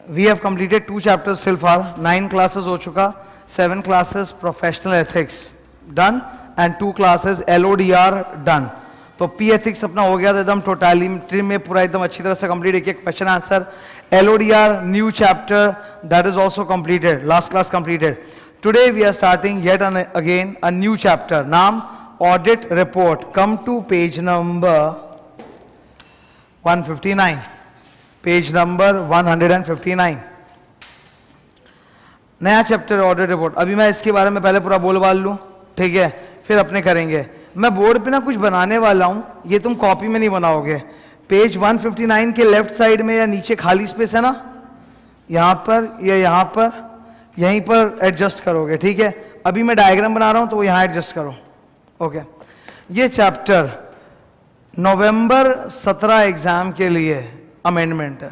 We have completed 2 chapters till far, 9 classes हो चुका, 7 classes professional ethics done and 2 classes LODR done. तो P ethics अपना हो गया था एकदम टोटलिटी में पूरा एकदम अच्छी तरह से कंप्लीट, एक एक question answer. LODR new chapter that is also completed, last class completed. Today we are starting yet again a new chapter, नाम audit report. Come to page number 159, page number 159, नया चैप्टर ऑडिट रिपोर्ट। अभी मैं इसके बारे में पहले पूरा बोल बाल लूं, ठीक है, फिर अपने करेंगे। मैं बोर्ड पे ना कुछ बनाने वाला हूं, ये तुम कॉपी में नहीं बनाओगे। पेज 159 के लेफ्ट साइड में या नीचे खाली स्पेस है ना, यहां पर या यहां पर, यहीं पर एडजस्ट करोगे, ठीक है। अभी मैं डायग्राम बना रहा हूं तो वो यहां एडजस्ट करो, ओके। ये चैप्टर नवंबर 17 एग्जाम के लिए अमेंडमेंट है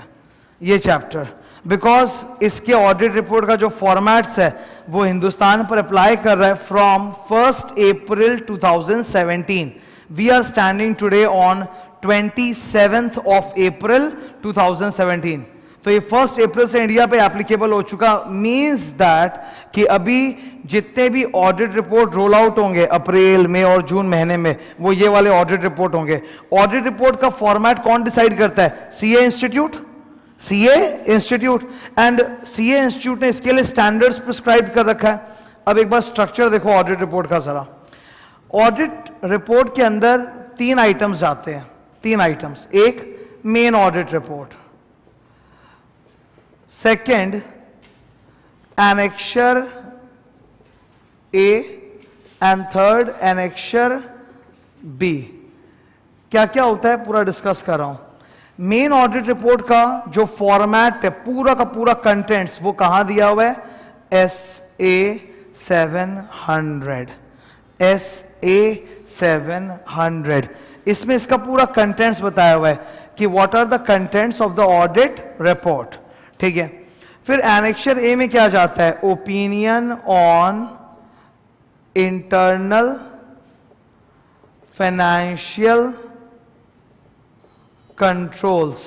ये चैप्टर, बिकॉज इसके ऑडिट रिपोर्ट का जो फॉर्मेट्स है वो हिंदुस्तान पर अप्लाई कर रहा है from 1 April 2017। We are standing today on 27 April 2017। तो ये 1 अप्रैल से इंडिया पे एप्लीकेबल हो चुका, मींस दैट कि अभी जितने भी ऑडिट रिपोर्ट रोल आउट होंगे अप्रैल में और जून महीने में, वो ये वाले ऑडिट रिपोर्ट होंगे। ऑडिट रिपोर्ट का फॉर्मेट कौन डिसाइड करता है? CA institute, and CA institute ने इसके लिए स्टैंडर्ड्स प्रिस्क्राइब कर रखा है। अब एक बार स्ट्रक्चर देखो ऑडिट रिपोर्ट का जरा। ऑडिट रिपोर्ट के अंदर 3 आइटम्स जाते हैं, 3 आइटम्स। एक main audit report, second annexure A and third annexure B. क्या क्या होता है पूरा डिस्कस कर रहा हूं। मेन ऑडिट रिपोर्ट का जो फॉर्मेट है, पूरा का पूरा कंटेंट्स, वो कहां दिया हुआ है? SA 700, SA 700। इसमें इसका पूरा कंटेंट्स बताया हुआ है कि what are the contents of the audit report, ठीक है। फिर एनेक्शर ए में क्या जाता है? Opinion on internal financial controls,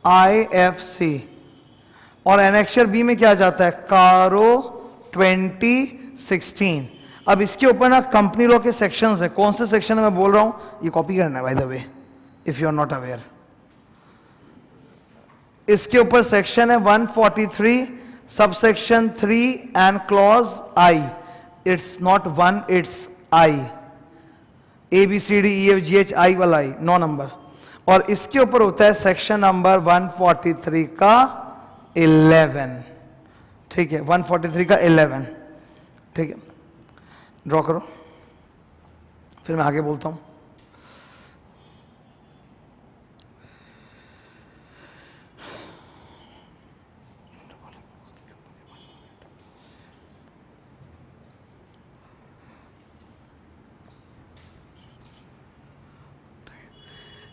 IFC। और एनेक्शर बी में क्या जाता है? कारो 2016। अब इसके ऊपर ना कंपनी लॉ के सेक्शंस है। कौन से सेक्शन है मैं बोल रहा हूं, ये कॉपी करना है by the way, if you are not aware. इसके ऊपर सेक्शन है 143 subsection 3 and clause I। It's not 1, it's I, ABCDEFGH I वाला I, 9 नंबर। और इसके ऊपर होता है सेक्शन नंबर 143 का 11, ठीक है, 143 का 11, ठीक है। ड्रॉ करो, फिर मैं आगे बोलता हूं।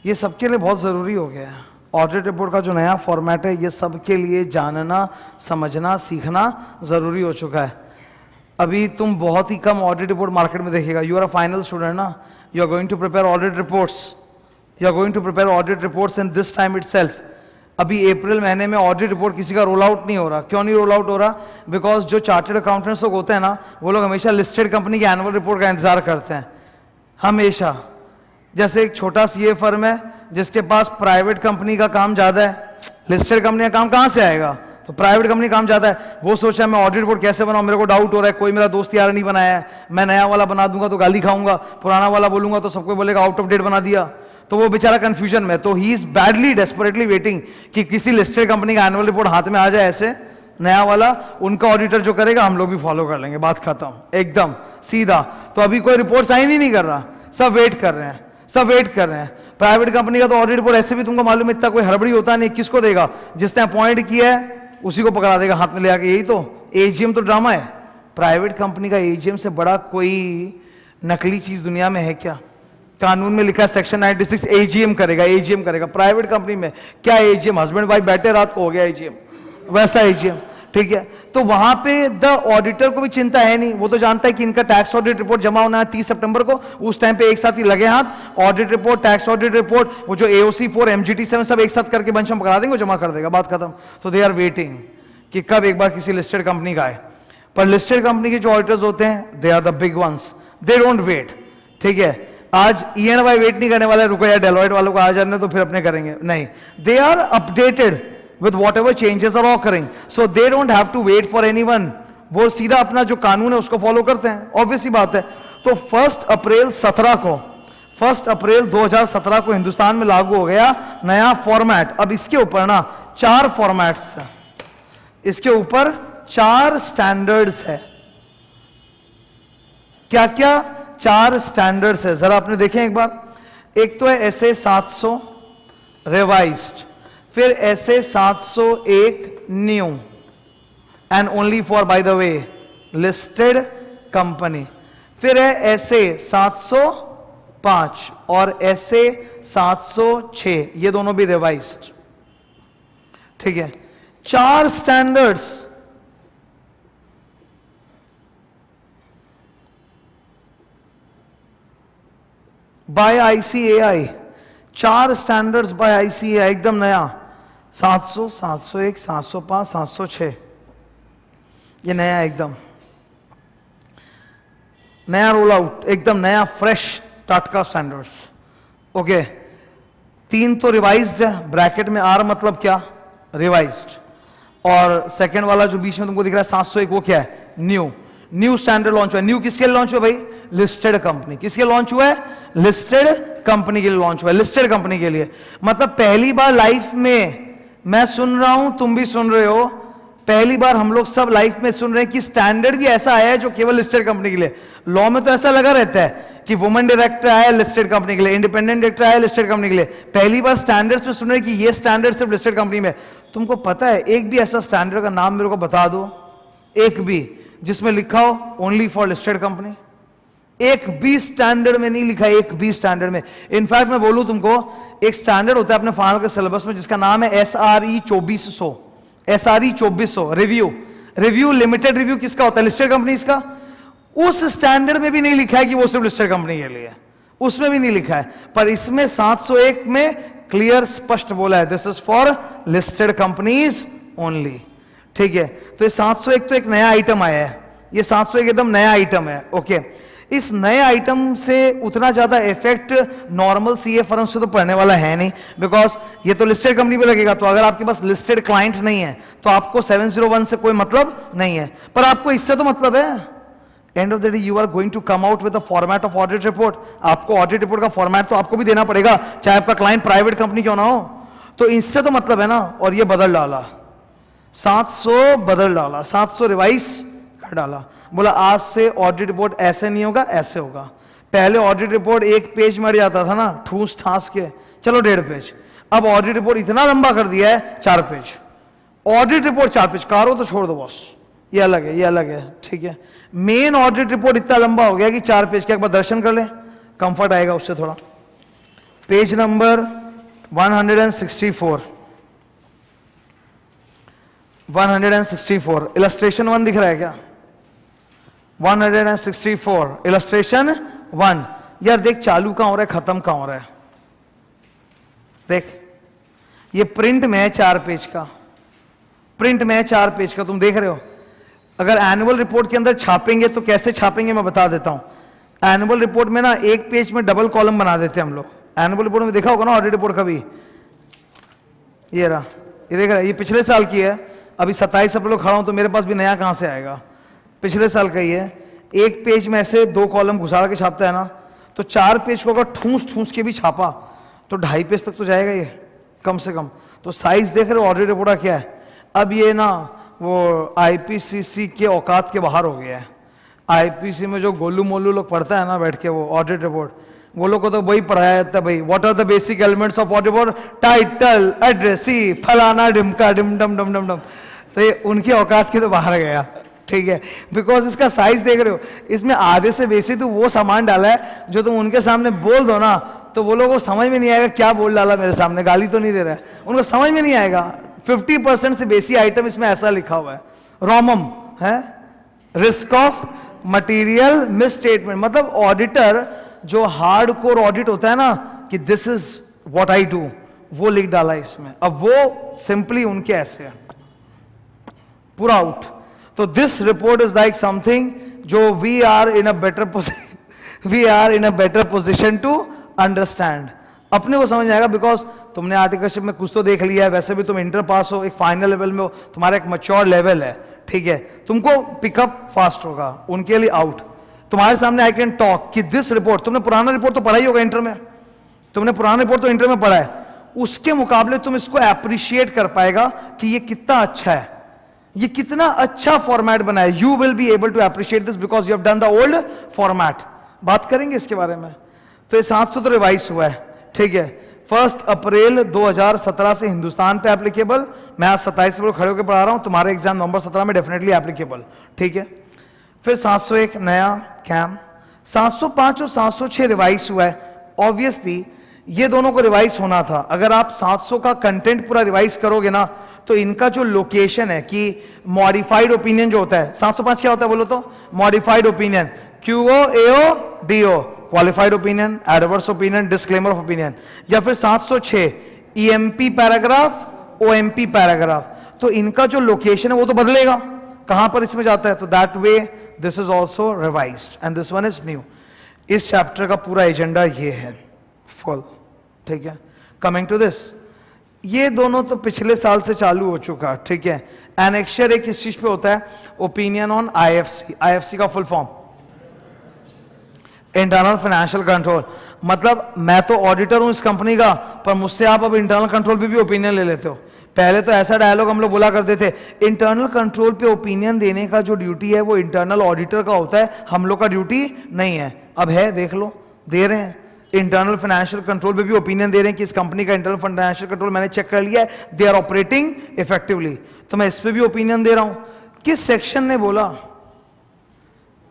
ये सबके लिए बहुत ज़रूरी हो गया है। ऑडिट रिपोर्ट का जो नया फॉर्मेट है, ये सबके लिए जानना, समझना, सीखना ज़रूरी हो चुका है। अभी तुम बहुत ही कम ऑडिट रिपोर्ट मार्केट में देखेगा। You are a final student ना, you are going to prepare audit reports, you are going to prepare audit reports in this time itself. अभी अप्रैल महीने में ऑडिट रिपोर्ट किसी का रोल आउट नहीं हो रहा। क्यों नहीं रोल आउट हो रहा? बिकॉज जो चार्टर्ड अकाउंटेंट्स लोग होते हैं ना, वो लोग हमेशा लिस्टेड कंपनी के एनुअल रिपोर्ट का इंतजार करते हैं, हमेशा। जैसे एक छोटा सीए फर्म है जिसके पास प्राइवेट कंपनी का काम ज्यादा है, लिस्टेड कंपनी का काम कहां से आएगा? तो प्राइवेट कंपनी काम ज्यादा है। वो सोचा मैं ऑडिट रिपोर्ट कैसे बनाऊं, मेरे को डाउट हो रहा है, कोई मेरा दोस्त यार नहीं बनाया है, मैं नया वाला बना दूंगा तो गाली खाऊंगा, पुराना वाला बोलूंगा तो सबको बोलेगा आउट ऑफ डेट बना दिया। तो वो बेचारा कंफ्यूजन में। तो he is badly desperately waiting कि किसी लिस्टेड कंपनी का एनुअल रिपोर्ट हाथ में आ जाए, ऐसे नया वाला, उनका ऑडिटर जो करेगा हम लोग भी फॉलो कर लेंगे, बात खत्म, एकदम सीधा। तो अभी कोई रिपोर्ट साइन ही नहीं कर रहा, सब वेट कर रहे हैं, सब वेट कर रहे हैं। प्राइवेट कंपनी का तो ऑडिट रिपोर्ट ऐसे भी तुमको मालूम है इतना कोई हड़बड़ी होता नहीं, किसको देगा? जिसने अपॉइंट किया है उसी को पकड़ा देगा हाथ में ले आके। यही तो एजीएम तो ड्रामा है। प्राइवेट कंपनी का एजीएम से बड़ा कोई नकली चीज दुनिया में है क्या? कानून में लिखा है सेक्शन 96 एजीएम करेगा, एजीएम करेगा। प्राइवेट कंपनी में क्या एजीएम? हस्बैंड वाइफ बैठे रात को हो गया एजीएम, वैसा एजीएम, ठीक है। तो वहां पे द ऑडिटर को भी चिंता है नहीं, वो तो जानता है कि इनका टैक्स ऑडिट रिपोर्ट जमा होना है 30 सितंबर को, उस टाइम पे एक साथ ही लगे हाथ, audit report, tax audit report, वो जो AOC 4 MGT 7 सब एक साथ करके बंच में पकड़ा देंगे, जमा कर देगा, बात खत्म। तो दे आर वेटिंग कि कब एक बार किसी लिस्टेड कंपनी का आए। पर लिस्टेड कंपनी के जो ऑडिटर्स होते हैं they are the big ones, they don't wait. ठीक है, आज EY वेट नहीं करने वाला, रुको यार डेलॉयट वालों को आ जाने तो फिर अपने करेंगे, नहीं, they are updated with whatever changes are occurring, so they don't have to wait for anyone, वो सीधा अपना जो कानून है उसको फॉलो करते हैं, ऑब्वियस ही बात है। तो 1 अप्रैल 2017 को हिंदुस्तान में लागू हो गया नया फॉर्मेट। अब इसके ऊपर ना 4 फॉर्मेट्स हैं, इसके ऊपर 4 स्टैंडर्ड्स है। क्या क्या 4 स्टैंडर्ड्स है जरा आपने देखें एक बार। एक तो है SA 700 रिवाइज्ड, फिर SA 701 new and only for bye the way listed company, फिर है SA 705 और SA 706, ये दोनों भी रिवाइज्ड। ठीक है, 4 standards. By ICAI, 4 standards by ICAI, एकदम नया 700, 701, 705, 706, ये नया एकदम नया रोल आउट, एकदम नया फ्रेश टाटका स्टैंडर्ड्स। ओके, 3 तो रिवाइज्ड है, ब्रैकेट में R मतलब क्या, रिवाइज्ड, और सेकंड वाला जो बीच में तुमको दिख रहा है 701, वो क्या है, न्यू स्टैंडर्ड लॉन्च हुआ। न्यू किसके लिए लॉन्च हुआ भाई, लिस्टेड कंपनी। किसके लॉन्च हुआ है, लिस्टेड कंपनी के लिए लॉन्च हुआ है, लिस्टेड कंपनी के लिए। मतलब पहली बार लाइफ में मैं सुन रहा हूं, तुम भी सुन रहे हो, पहली बार हम लोग सब लाइफ में सुन रहे हैं कि स्टैंडर्ड भी ऐसा आया है जो केवल लिस्टेड कंपनी के लिए। लॉ में तो ऐसा लगा रहता है कि वुमेन डायरेक्टर आया लिस्टेड कंपनी के लिए, इंडिपेंडेंट डायरेक्टर आया लिस्टेड कंपनी के लिए। पहली बार स्टैंडर्ड्स में सुन रहे हैं कि ये स्टैंडर्ड सिर्फ लिस्टेड कंपनी में। तुमको पता है एक भी ऐसा स्टैंडर्ड का नाम मेरे को बता दो, एक भी जिसमें लिखा हो ओनली फॉर लिस्टेड कंपनी। एक भी स्टैंडर्ड में नहीं लिखा है, एक भी स्टैंडर्ड में। इनफैक्ट मैं बोलूं तुमको, एक स्टैंडर्ड होता है अपने फाइनल के सिलेबस में जिसका नाम है SRE 2400, SRE 2400 review limited review किसका होता है, लिस्टेड कंपनीज का। उस स्टैंडर्ड में भी नहीं लिखा है कि वो सिर्फ लिस्टेड कंपनी के लिए, उसमें भी नहीं लिखा है। पर इसमें 701 में क्लियर स्पष्ट बोला है this is for listed companies only. ठीक है, तो ये 701 तो एक नया आइटम आया है, ये 701 एकदम नया आइटम है। ओके, इस नए आइटम से उतना ज्यादा इफेक्ट नॉर्मल CA फर्म से तो पड़ने वाला है नहीं, बिकॉज ये तो लिस्टेड कंपनी पे लगेगा। तो अगर आपके पास लिस्टेड क्लाइंट नहीं है तो आपको 701 से कोई मतलब नहीं है। पर आपको इससे तो मतलब है, end of the day you are going to come out with the format of audit report. आपको ऑडिट रिपोर्ट का फॉर्मेट तो आपको भी देना पड़ेगा, चाहे आपका क्लाइंट प्राइवेट कंपनी क्यों ना हो। तो इससे तो मतलब है ना। और ये बदल डाला, 700 बदल डाला, 700 रिवाइज कर डाला, बोला आज से ऑडिट रिपोर्ट ऐसे नहीं होगा, ऐसे होगा। पहले ऑडिट रिपोर्ट 1 पेज में अड़ जाता था ना, ठूस ठास के, चलो 1.5 पेज। अब ऑडिट रिपोर्ट इतना लंबा कर दिया है 4 पेज। ऑडिट रिपोर्ट 4 पेज, कारो तो छोड़ दो बॉस, ये अलग है, ये अलग है। ठीक है, मेन ऑडिट रिपोर्ट इतना लंबा हो गया कि 4 पेज के, एक बार दर्शन कर ले, कंफर्ट आएगा उससे थोड़ा। पेज नंबर 164, 164 इलस्ट्रेशन 1 दिख रहा है क्या, 164 इलस्ट्रेशन 1। यार देख चालू कहां हो रहा है, खत्म कहां हो रहा है, देख ये प्रिंट में है 4 पेज का, प्रिंट में है 4 पेज का, तुम देख रहे हो। अगर एनुअल रिपोर्ट के अंदर छापेंगे तो कैसे छापेंगे मैं बता देता हूं। एनुअल रिपोर्ट में ना 1 पेज में डबल कॉलम बना देते हैं हम लोग। एनुअल रिपोर्ट में देखा होगा ना ऑडिट रिपोर्ट का भी, ये रहा, ये देख रहा है, ये पिछले साल की है। अभी 27 अप्रैल को खड़ा हूं तो मेरे पास भी नया कहां से आएगा, पिछले साल का ही है। 1 पेज में ऐसे 2 कॉलम घुसा के छापता है ना, तो 4 पेज को अगर ठूस ठूस के भी छापा तो 2.5 पेज तक तो जाएगा ये कम से कम। तो साइज देख रहे हो ऑडिट रिपोर्ट का क्या है। अब ये ना वो IPCC के औकात के बाहर हो गया है। IPC में जो गोलू मोलू लोग पढ़ता है ना बैठ के, वो ऑडिट रिपोर्ट, वो लोग को तो वही पढ़ाया जाता है भाई, what are the basic elements of audit report, title, address, फलाना डिमका डिम डम डम डम डम। तो ये उनकी औकात के तो बाहर गया। ठीक है, बिकॉज इसका साइज देख रहे हो, इसमें आधे से बेसी तो वो सामान डाला है जो तुम उनके सामने बोल दो ना तो वो लोगों को समझ में नहीं आएगा क्या बोल डाला मेरे सामने, गाली तो नहीं दे रहा है, उनको समझ में नहीं आएगा। 50% से बेसी आइटम इसमें ऐसा लिखा हुआ है। रोमम है, रिस्क ऑफ मटेरियल मिसस्टेटमेंट, मतलब ऑडिटर जो हार्ड कोर ऑडिट होता है ना कि this is what I do, वो लिख डाला इसमें। अब वो सिंपली उनके ऐसे है, पूरा आउट। तो this report is like something जो we are in a better position to understand, अपने को समझ आएगा, बिकॉज तुमने आर्टिकलशिप में कुछ तो देख लिया है, वैसे भी तुम इंटर पास हो, एक फाइनल लेवल में हो, तुम्हारा एक मैच्योर लेवल है, ठीक है, तुमको पिकअप फास्ट होगा, उनके लिए आउट। तुम्हारे सामने आई कैन टॉक कि दिस रिपोर्ट, तुमने पुराना रिपोर्ट तो पढ़ा ही होगा इंटर में, तुमने पुराना रिपोर्ट तो इंटर में पढ़ा है, उसके मुकाबले तुम इसको एप्रिशिएट कर पाएगा कि ये कितना अच्छा है, ये कितना अच्छा फॉर्मेट बना है। You will be able to appreciate this because you have done the old format. बात करेंगे इसके बारे में। तो ये 700 तो रिवाइज हुआ है, ठीक है, 1 अप्रैल 2017 से हिंदुस्तान पे एप्लीकेबल। मैं आज 27 को खड़े होकर पढ़ा रहा हूं, तुम्हारे एग्जाम नवंबर 17 में डेफिनेटली एप्लीकेबल, ठीक है। फिर 701 नया कैम, 705 और 706 रिवाइज हुआ है। ऑब्वियसली ये दोनों को रिवाइज होना था। अगर आप 700 का कंटेंट पूरा रिवाइज करोगे ना, तो इनका जो लोकेशन है कि मॉडिफाइड ओपिनियन जो होता है, 705 क्या होता है बोलो तो, modified opinion, QO AO DO, qualified opinion, adverse opinion, disclaimer of opinion, या फिर 706 ईएमपी पैराग्राफ, ओएमपी पैराग्राफ। तो इनका जो लोकेशन है वो तो बदलेगा, कहां पर इसमें जाता है, तो that way this is also revised and this one is new. इस चैप्टर का पूरा एजेंडा ये है फुल, ठीक है। कमिंग टू दिस, ये दोनों तो पिछले साल से चालू हो चुका, ठीक है। एनेक्शर एक किस चीज पे होता है, ओपिनियन ऑन आईएफसी। आईएफसी का full form internal financial control, मतलब मैं तो ऑडिटर हूं इस कंपनी का, पर मुझसे आप अब इंटरनल कंट्रोल पे भी ओपिनियन ले लेते हो। पहले तो ऐसा डायलॉग हम लोग बोला करते थे, इंटरनल कंट्रोल पे ओपिनियन देने का जो ड्यूटी है वो इंटरनल ऑडिटर का होता है, हम लोग का ड्यूटी नहीं है। अब है, देख लो, दे रहे हैं। इंटरनल फाइनेंशियल कंट्रोल पे भी ओपिनियन दे रहे हैं कि इस कंपनी का इंटरनल फाइनेंशियल कंट्रोल मैंने चेक कर लिया है, दे आर ऑपरेटिंग इफेक्टिवली। तो मैं इस पे भी ओपिनियन दे रहा हूं। किस सेक्शन ने बोला,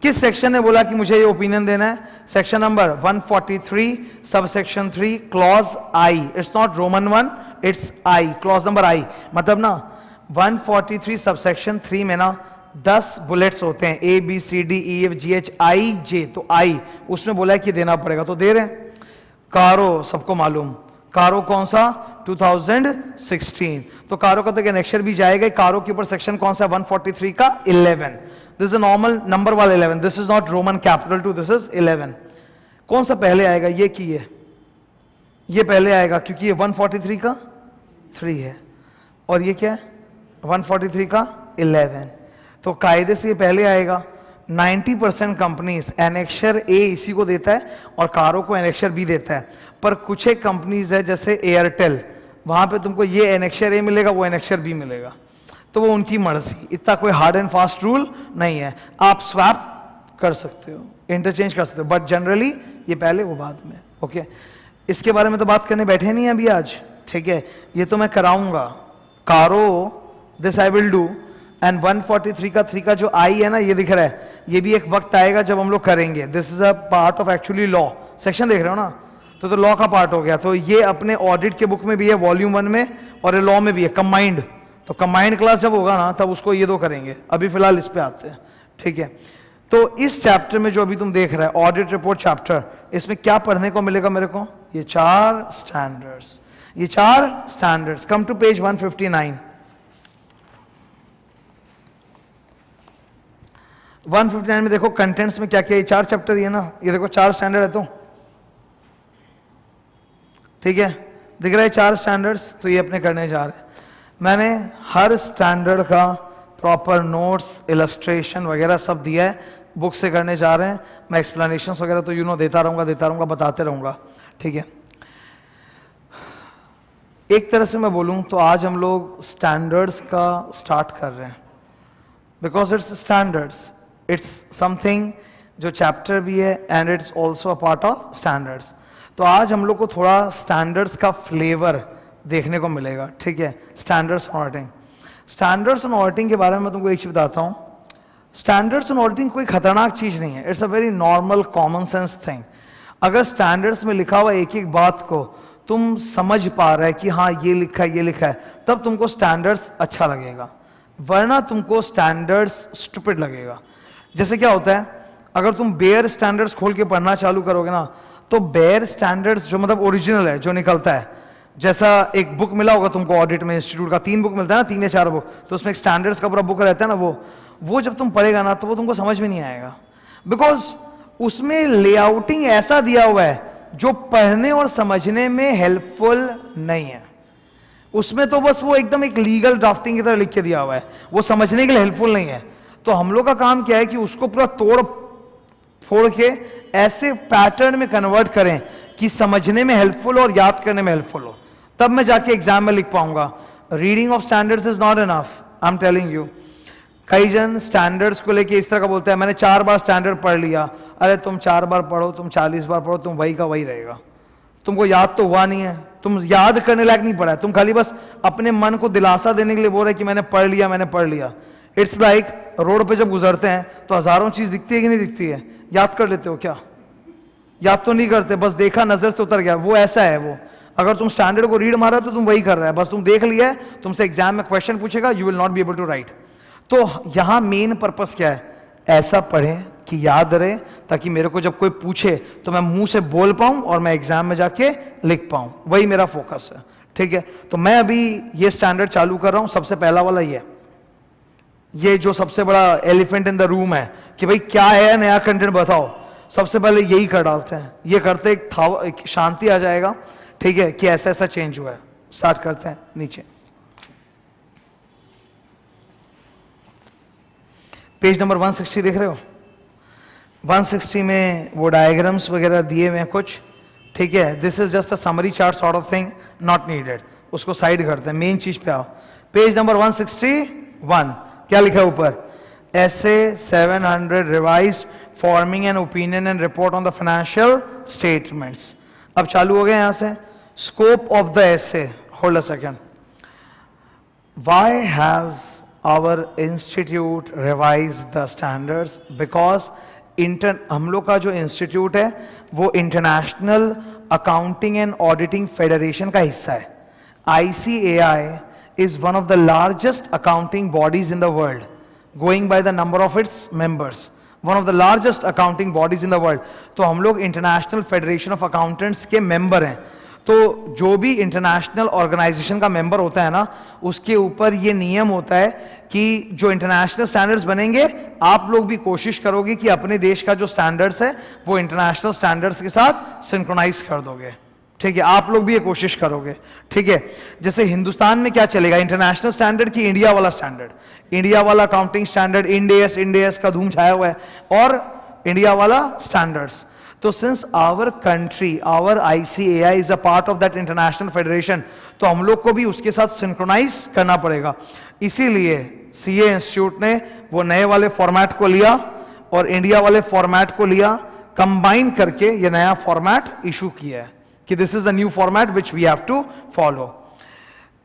किस सेक्शन ने बोला कि मुझे ये ओपिनियन देना है? सेक्शन नंबर 143 सब section 3 clause I. It's not Roman 1, it's I, clause number I. मतलब ना 143 सब सेक्शन 3 में ना 10 बुलेट्स होते हैं, A B C D E F G H I J, तो आई उसमें बोला है कि देना पड़ेगा, तो दे रहे हैं। कारो सबको मालूम, कारो कौन सा, 2016, तो कारो का तो एनेक्शर भी जाएगा। कारो के ऊपर सेक्शन कौन सा, 143 का 11। दिस इज नॉर्मल नंबर वाला 11, this is not Roman capital 2, this is 11। कौन सा पहले आएगा, ये की ये पहले आएगा क्योंकि ये 143 का 3 है और ये क्या है 143 का 11, तो कायदे से ये पहले आएगा। 90% कंपनीज एनेक्शर ए इसी को देता है और कारो को एनेक्शर बी देता है, पर कुछ एक कंपनीज है जैसे एयरटेल, वहां पे तुमको ये एनेक्शर ए मिलेगा, वो एनेक्शर बी मिलेगा, तो वो उनकी मर्जी, इतना कोई हार्ड एंड फास्ट रूल नहीं है। आप स्वैप कर सकते हो, इंटरचेंज कर सकते हो, बट जनरली ये पहले वो बाद में। ओके, इसके बारे में तो बात करने बैठे नहीं अभी आज, ठीक है, ये तो मैं कराऊंगा। कारो this I will do, and 143 का 3 का जो आई है ना, ये दिख रहा है, ये भी एक वक्त आएगा जब हम लोग करेंगे। This is a part of actually law section, देख रहे हो ना, तो लॉ का पार्ट हो गया। तो ये अपने ऑडिट के बुक में भी है, वॉल्यूम 1 में, और ये लॉ में भी है कंबाइंड। तो कंबाइंड क्लास जब होगा ना तब उसको ये दो करेंगे, अभी फिलहाल इस पे आते हैं, ठीक है। तो इस चैप्टर में जो अभी तुम देख रहे हैं ऑडिट रिपोर्ट चैप्टर, इसमें क्या पढ़ने को मिलेगा मेरे को, ये 4 स्टैंडर्ड्स, ये 4 स्टैंडर्ड्स। Come to page 159। 159 में देखो कंटेंट्स में क्या क्या, ये 4 चैप्टर ये ना, ये देखो 4 स्टैंडर्ड है, तो ठीक है, दिख रहा है 4 स्टैंडर्ड्स, तो ये अपने करने जा रहे हैं। मैंने हर स्टैंडर्ड का प्रॉपर नोट्स, इलस्ट्रेशन वगैरह सब दिया है, बुक से करने जा रहे हैं। मैं एक्सप्लेनेशंस वगैरह तो देता रहूंगा, बताते रहूंगा, ठीक है। एक तरह से मैं बोलूं तो आज हम लोग स्टैंडर्ड्स का स्टार्ट कर रहे हैं, because it's standards, it's something जो चैप्टर भी है and it's also a part of standards. तो आज हम लोग को थोड़ा स्टैंडर्ड्स का फ्लेवर देखने को मिलेगा, ठीक है। Standards on auditing, standards on auditing के बारे में मैं तुमको एक चीज बताता हूं। स्टैंडर्ड्स ऑन ऑडिटिंग कोई खतरनाक चीज नहीं है, it's a very normal common sense thing. अगर स्टैंडर्ड्स में लिखा हुआ एक एक बात को तुम समझ पा रहे है कि हाँ ये लिखा है, तब तुमको स्टैंडर्ड्स अच्छा लगेगा। वरना तुमको स्टैंडर्ड्स स्टूपिड लगेगा। जैसे क्या होता है, अगर तुम बेयर स्टैंडर्ड्स खोल के पढ़ना चालू करोगे ना, तो बेयर स्टैंडर्ड्स जो मतलब ओरिजिनल है, जो निकलता है, जैसा एक बुक मिला होगा तुमको ऑडिट में, इंस्टीट्यूट का 3 बुक मिलता है ना, 3 या 4 बुक, तो उसमें एक स्टैंडर्ड्स का पूरा बुक रहता है ना, वो जब तुम पढ़ेगा ना तो वो तुमको समझ में नहीं आएगा, बिकॉज उसमें लेआउटिंग ऐसा दिया हुआ है जो पढ़ने और समझने में हेल्पफुल नहीं है। उसमें तो बस वो एकदम एक लीगल ड्राफ्टिंग की तरह लिख के दिया हुआ है, वो समझने के लिए हेल्पफुल नहीं है। तो हम लोग का काम क्या है कि उसको पूरा तोड़ फोड़ के ऐसे पैटर्न में कन्वर्ट करें कि समझने में हेल्पफुल और याद करने में हेल्पफुल हो, तब मैं जाके एग्जाम में लिख पाऊंगा। Reading of standards is not enough, I am telling you. कई जन स्टैंडर्ड्स को लेके इस तरह का बोलता है, मैंने 4 बार स्टैंडर्ड पढ़ लिया। अरे तुम 4 बार पढ़ो, तुम 40 बार पढ़ो, तुम वही का वही रहेगा। तुमको याद तो हुआ नहीं है, तुम याद करने लायक नहीं पढ़ा है, तुम खाली बस अपने मन को दिलासा देने के लिए बोल रहे कि मैंने पढ़ लिया, मैंने पढ़ लिया। इट्स लाइक रोड पे जब गुजरते हैं तो हजारों चीज दिखती है कि नहीं दिखती है, याद कर लेते हो क्या? याद तो नहीं करते, बस देखा, नजर से उतर गया, वो ऐसा है। वो अगर तुम स्टैंडर्ड को रीड मारा तो तुम वही कर रहा है, बस तुम देख लिया है, तुमसे एग्जाम में क्वेश्चन पूछेगा, you will not be able to write. तो यहां मेन पर्पस क्या है, ऐसा पढ़ें कि याद रहे, ताकि मेरे को जब कोई पूछे तो मैं मुंह से बोल पाऊं और मैं एग्जाम में जाके लिख पाऊं, वही मेरा फोकस है। ठीक है, तो मैं अभी ये स्टैंडर्ड चालू कर रहा हूं। सबसे पहला वाला ये जो सबसे बड़ा एलिफेंट इन द रूम है कि भाई क्या है नया कंटेंट बताओ, सबसे पहले यही कर डालते हैं। ये करते एक शांति आ जाएगा, ठीक है, कि ऐसा ऐसा चेंज हुआ है। स्टार्ट करते हैं नीचे, पेज नंबर 160 देख रहे हो? 160 में वो डायग्राम्स वगैरह दिए हुए हैं कुछ, ठीक है। This is just a summary chart sort of thing, not needed, उसको साइड करते हैं, मेन चीज पे आओ। पेज नंबर 161, क्या लिखा है ऊपर? ऐसे 700 revised forming an opinion and report on the financial statements. अब चालू हो गया यहां से। स्कोप ऑफ द ऐसे, hold a second, why has our institute revise the standards? Because हम लोग का जो इंस्टीट्यूट है वो international accounting and auditing federation का हिस्सा है। ICAI is one of the largest accounting bodies in the world, going by the number of its members, one of the largest accounting bodies in the world। तो हम लोग international federation of accountants के member हैं। तो जो भी international organisation का member होता है ना, उसके ऊपर ये नियम होता है कि जो इंटरनेशनल स्टैंडर्ड्स बनेंगे, आप लोग भी कोशिश करोगे कि अपने देश का जो स्टैंडर्ड्स है वो इंटरनेशनल स्टैंडर्ड्स के साथ सिंक्रोनाइज कर दोगे। ठीक है, आप लोग भी ये कोशिश करोगे। ठीक है, जैसे हिंदुस्तान में क्या चलेगा, इंटरनेशनल स्टैंडर्ड की इंडिया वाला स्टैंडर्ड, इंडिया वाला अकाउंटिंग स्टैंडर्ड, इंड का धूम छाया हुआ है, और इंडिया वाला स्टैंडर्ड्स। तो since our country, our ICAI is a part of that international federation, तो हम लोग को भी उसके साथ सिंक्रोनाइज करना पड़ेगा। इसीलिए CA इंस्टीट्यूट ने वो नए वाले फॉर्मेट को लिया और इंडिया वाले फॉर्मेट को लिया, कंबाइन करके ये नया फॉर्मेट इशू किया है कि this is the new format which we have to follow.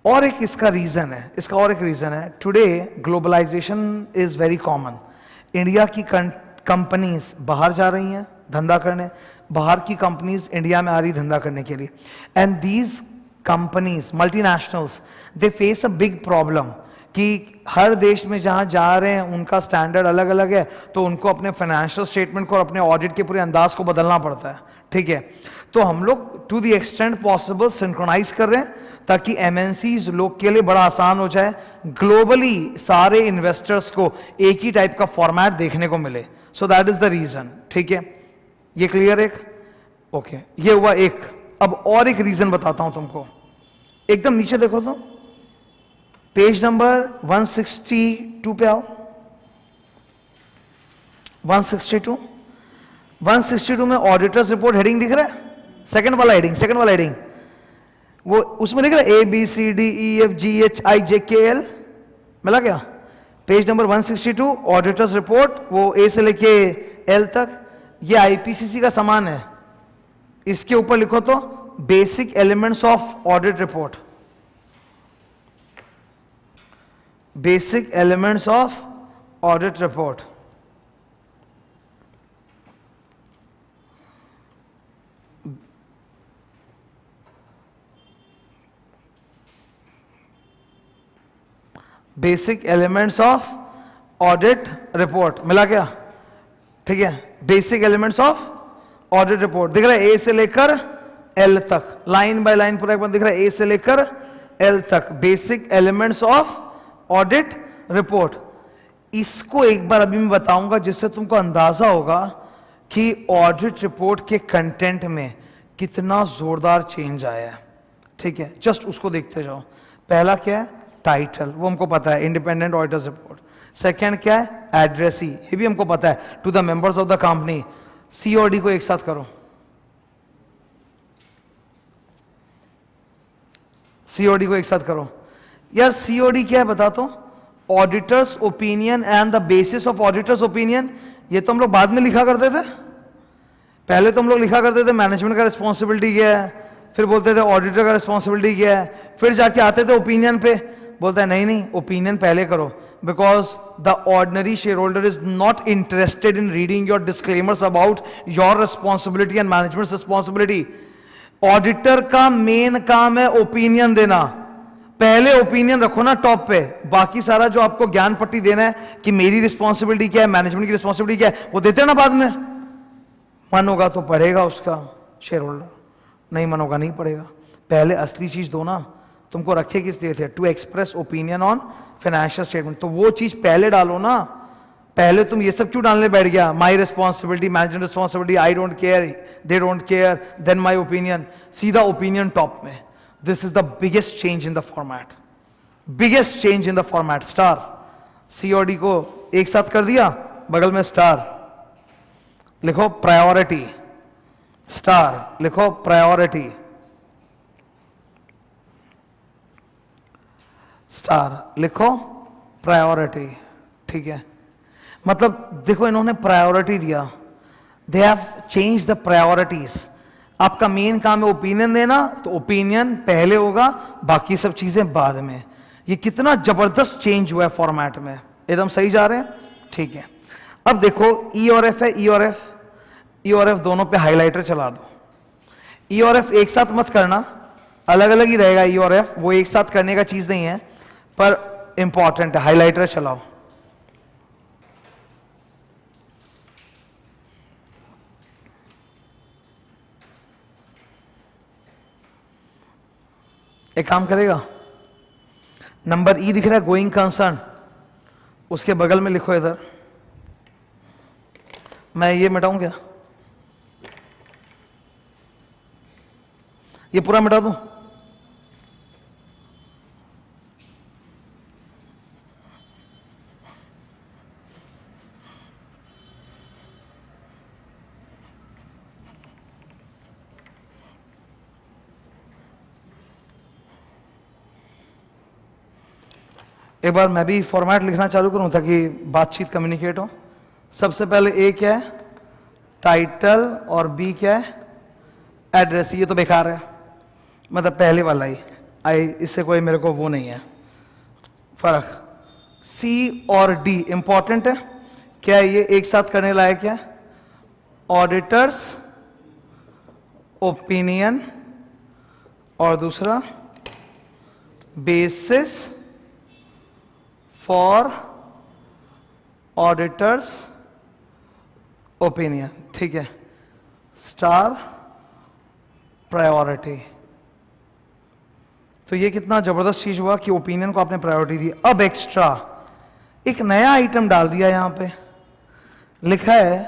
और एक इसका रीजन है, इसका और एक रीजन है, today globalisation is very common. India की कंपनीज बाहर जा रही हैं धंधा करने, बाहर की कंपनीज इंडिया में आ रही धंधा करने के लिए, and these companies multinationals they face a big problem कि हर देश में जहां जा रहे हैं उनका स्टैंडर्ड अलग अलग है, तो उनको अपने फाइनेंशियल स्टेटमेंट को और अपने ऑडिट के पूरे अंदाज को बदलना पड़ता है। ठीक है, तो हम लोग to the extent possible synchronise कर रहे हैं ताकि MNCs लोग के लिए बड़ा आसान हो जाए, ग्लोबली सारे इन्वेस्टर्स को एक ही टाइप का फॉर्मेट देखने को मिले। So that is the reason. ठीक है, ये क्लियर? एक ओके, ये हुआ एक। अब और एक रीजन बताता हूं तुमको, एकदम नीचे देखो तो, पेज नंबर 162 पे आओ। 162 में ऑडिटर्स रिपोर्ट हेडिंग दिख रहा है, सेकंड वाला हेडिंग, वो उसमें दिख रहा है ABCDEFGHIJKL, मिला क्या? पेज नंबर 162 ऑडिटर्स रिपोर्ट, वो A से लेके L तक, ये IPCC का सामान है। इसके ऊपर लिखो तो basic elements of audit report, basic elements of audit report. Basic elements of audit report, मिला क्या? ठीक है, basic elements of audit report दिख रहा है ए से लेकर एल तक, लाइन बाय लाइन पूरा एक बार दिख रहा है, ए से लेकर एल तक, basic elements of audit report. इसको एक बार अभी मैं बताऊंगा जिससे तुमको अंदाजा होगा कि ऑडिट रिपोर्ट के कंटेंट में कितना जोरदार चेंज आया है। ठीक है, जस्ट उसको देखते जाओ। पहला क्या है? टाइटल, वो हमको पता है, इंडिपेंडेंट ऑडिटर्स रिपोर्ट। सेकंड क्या है? एड्रेसी, ये भी हमको पता है, to the members of the company. C और डी को एक साथ करो, सीओडी को एक साथ करो। यार सीओडी क्या है बता तो? Auditors opinion and the basis of auditors opinion. ये तो हम लोग बाद में लिखा करते थे, पहले तो हम लोग लिखा करते थे मैनेजमेंट का रिस्पॉन्सिबिलिटी क्या है, फिर बोलते थे ऑडिटर का रिस्पॉन्सिबिलिटी क्या है, फिर जाके आते थे ओपिनियन पे, बोलता है नहीं नहीं ओपिनियन पहले करो, because the ordinary share holder is not interested in reading your disclaimers about your responsibility and management responsibility. Auditor का मेन काम है ओपिनियन देना, पहले ओपिनियन रखो ना टॉप पे, बाकी सारा जो आपको ज्ञान पट्टी देना है कि मेरी रिस्पॉन्सिबिलिटी क्या है, मैनेजमेंट की रिस्पॉन्सिबिलिटी क्या है, वो देते हैं ना बाद में। मन होगा तो पढ़ेगा उसका शेयर होल्डर, नहीं मन होगा नहीं पढ़ेगा। पहले असली चीज दो ना, तुमको रखे किस लिए थे? To express opinion on financial statement, तो वो चीज पहले डालो ना। पहले तुम ये सब क्यों डालने बैठ गया? My responsibility, management responsibility, I don't care, they don't care, then my opinion, सीधा ओपिनियन टॉप में। This is the biggest change in the format, biggest change in the format. Star, C और डी को एक साथ कर दिया, बगल में स्टार लिखो, प्रायोरिटी, स्टार लिखो प्रायोरिटी, स्टार लिखो प्रायोरिटी। ठीक है, मतलब देखो इन्होंने प्रायोरिटी दिया, they have change the priorities. आपका मेन काम है ओपिनियन देना, तो ओपिनियन पहले होगा, बाकी सब चीजें बाद में। ये कितना जबरदस्त चेंज हुआ है फॉर्मेट में, एकदम सही जा रहे हैं। ठीक है, अब देखो ई और एफ है, ई और एफ, ई और एफ दोनों पे हाइलाइटर चला दो। ई और एफ एक साथ मत करना, अलग अलग ही रहेगा ई और एफ, वो एक साथ करने का चीज नहीं है, पर इंपॉर्टेंट है, हाइलाइटर चलाओ। एक काम करेगा, नंबर ई दिख रहा है गोइंग कंसर्न, उसके बगल में लिखो इधर, मैं ये मिटाऊं क्या? ये पूरा मिटा दूं? एक बार मैं भी फॉर्मेट लिखना चालू करूं ताकि बातचीत कम्युनिकेट हो। सबसे पहले ए क्या है? टाइटल, और बी क्या है? एड्रेस। ये तो बेकार है, मतलब पहले वाला ही आई, इससे कोई मेरे को वो नहीं है फर्क। सी और डी इंपॉर्टेंट है, क्या ये एक साथ करने लायक है? ऑडिटर्स ओपिनियन, और दूसरा बेसिस फॉर ऑडिटर्स ओपिनियन। ठीक है, स्टार प्रायोरिटी। तो ये कितना जबरदस्त चीज हुआ कि ओपिनियन को आपने प्रायोरिटी दी। अब एक्स्ट्रा एक नया आइटम डाल दिया, यहां पे लिखा है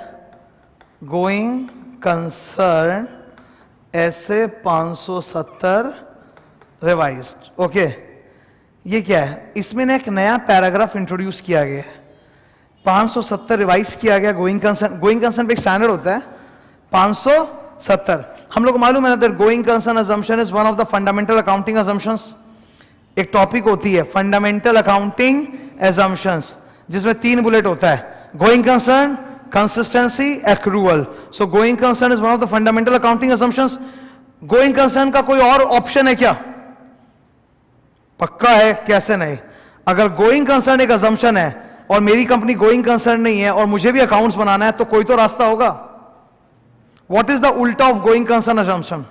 गोइंग कंसर्न ऐसे 570 रिवाइज्ड। ओके, ये क्या है? इसमें ना एक नया पैराग्राफ इंट्रोड्यूस किया गया है, 570 रिवाइज किया गया गोइंग कंसर्न। गोइंग कंसर्न पे एक स्टैंडर्ड होता है 570। हम लोग को मालूम है ना, that going concern assumption is one of the fundamental accounting assumptions. एक टॉपिक होती है फंडामेंटल अकाउंटिंग एजम्पशंस, जिसमें 3 बुलेट होता है, going concern, consistency, accrual. So going concern is one of the fundamental accounting assumptions. Going concern का कोई और option है क्या? पक्का है? कैसे नहीं? अगर गोइंग कंसर्न एक अजम्पशन है और मेरी कंपनी गोइंग कंसर्न नहीं है और मुझे भी अकाउंट्स बनाना है, तो कोई तो रास्ता होगा। व्हाट इज द उल्टा of going concern assumption?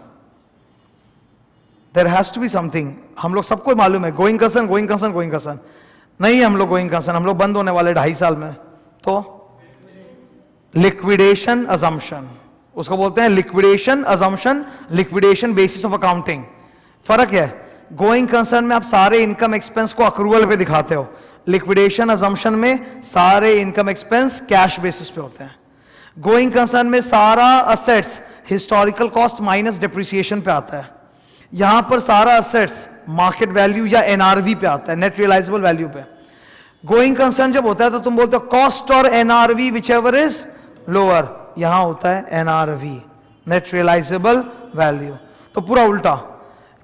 There has to be something. हम लोग सबको मालूम है going concern, going concern, going concern. नहीं हम लोग गोइंग कंसर्न, हम लोग बंद होने वाले 2.5 साल में। तो लिक्विडेशन अजम्पशन, उसको बोलते हैं liquidation assumption, liquidation basis of accounting. फर्क है, गोइंग कंसर्न में आप सारे इनकम एक्सपेंस को अक्रूवल पे दिखाते हो, लिक्विडेशन अजम्पशन में सारे इनकम एक्सपेंस कैश बेसिस पे होते हैं। गोइंग कंसर्न में सारा assets historical cost minus depreciation पे आता है, यहां पर सारा असेट्स मार्केट वैल्यू या एनआरवी पे आता है, नेट रियलाइजेबल वैल्यू पे। गोइंग कंसर्न जब होता है तो तुम बोलते हो कॉस्ट और NRV which ever is lower, यहां होता है एनआरवी, नेट रियलाइजेबल वैल्यू। तो पूरा उल्टा।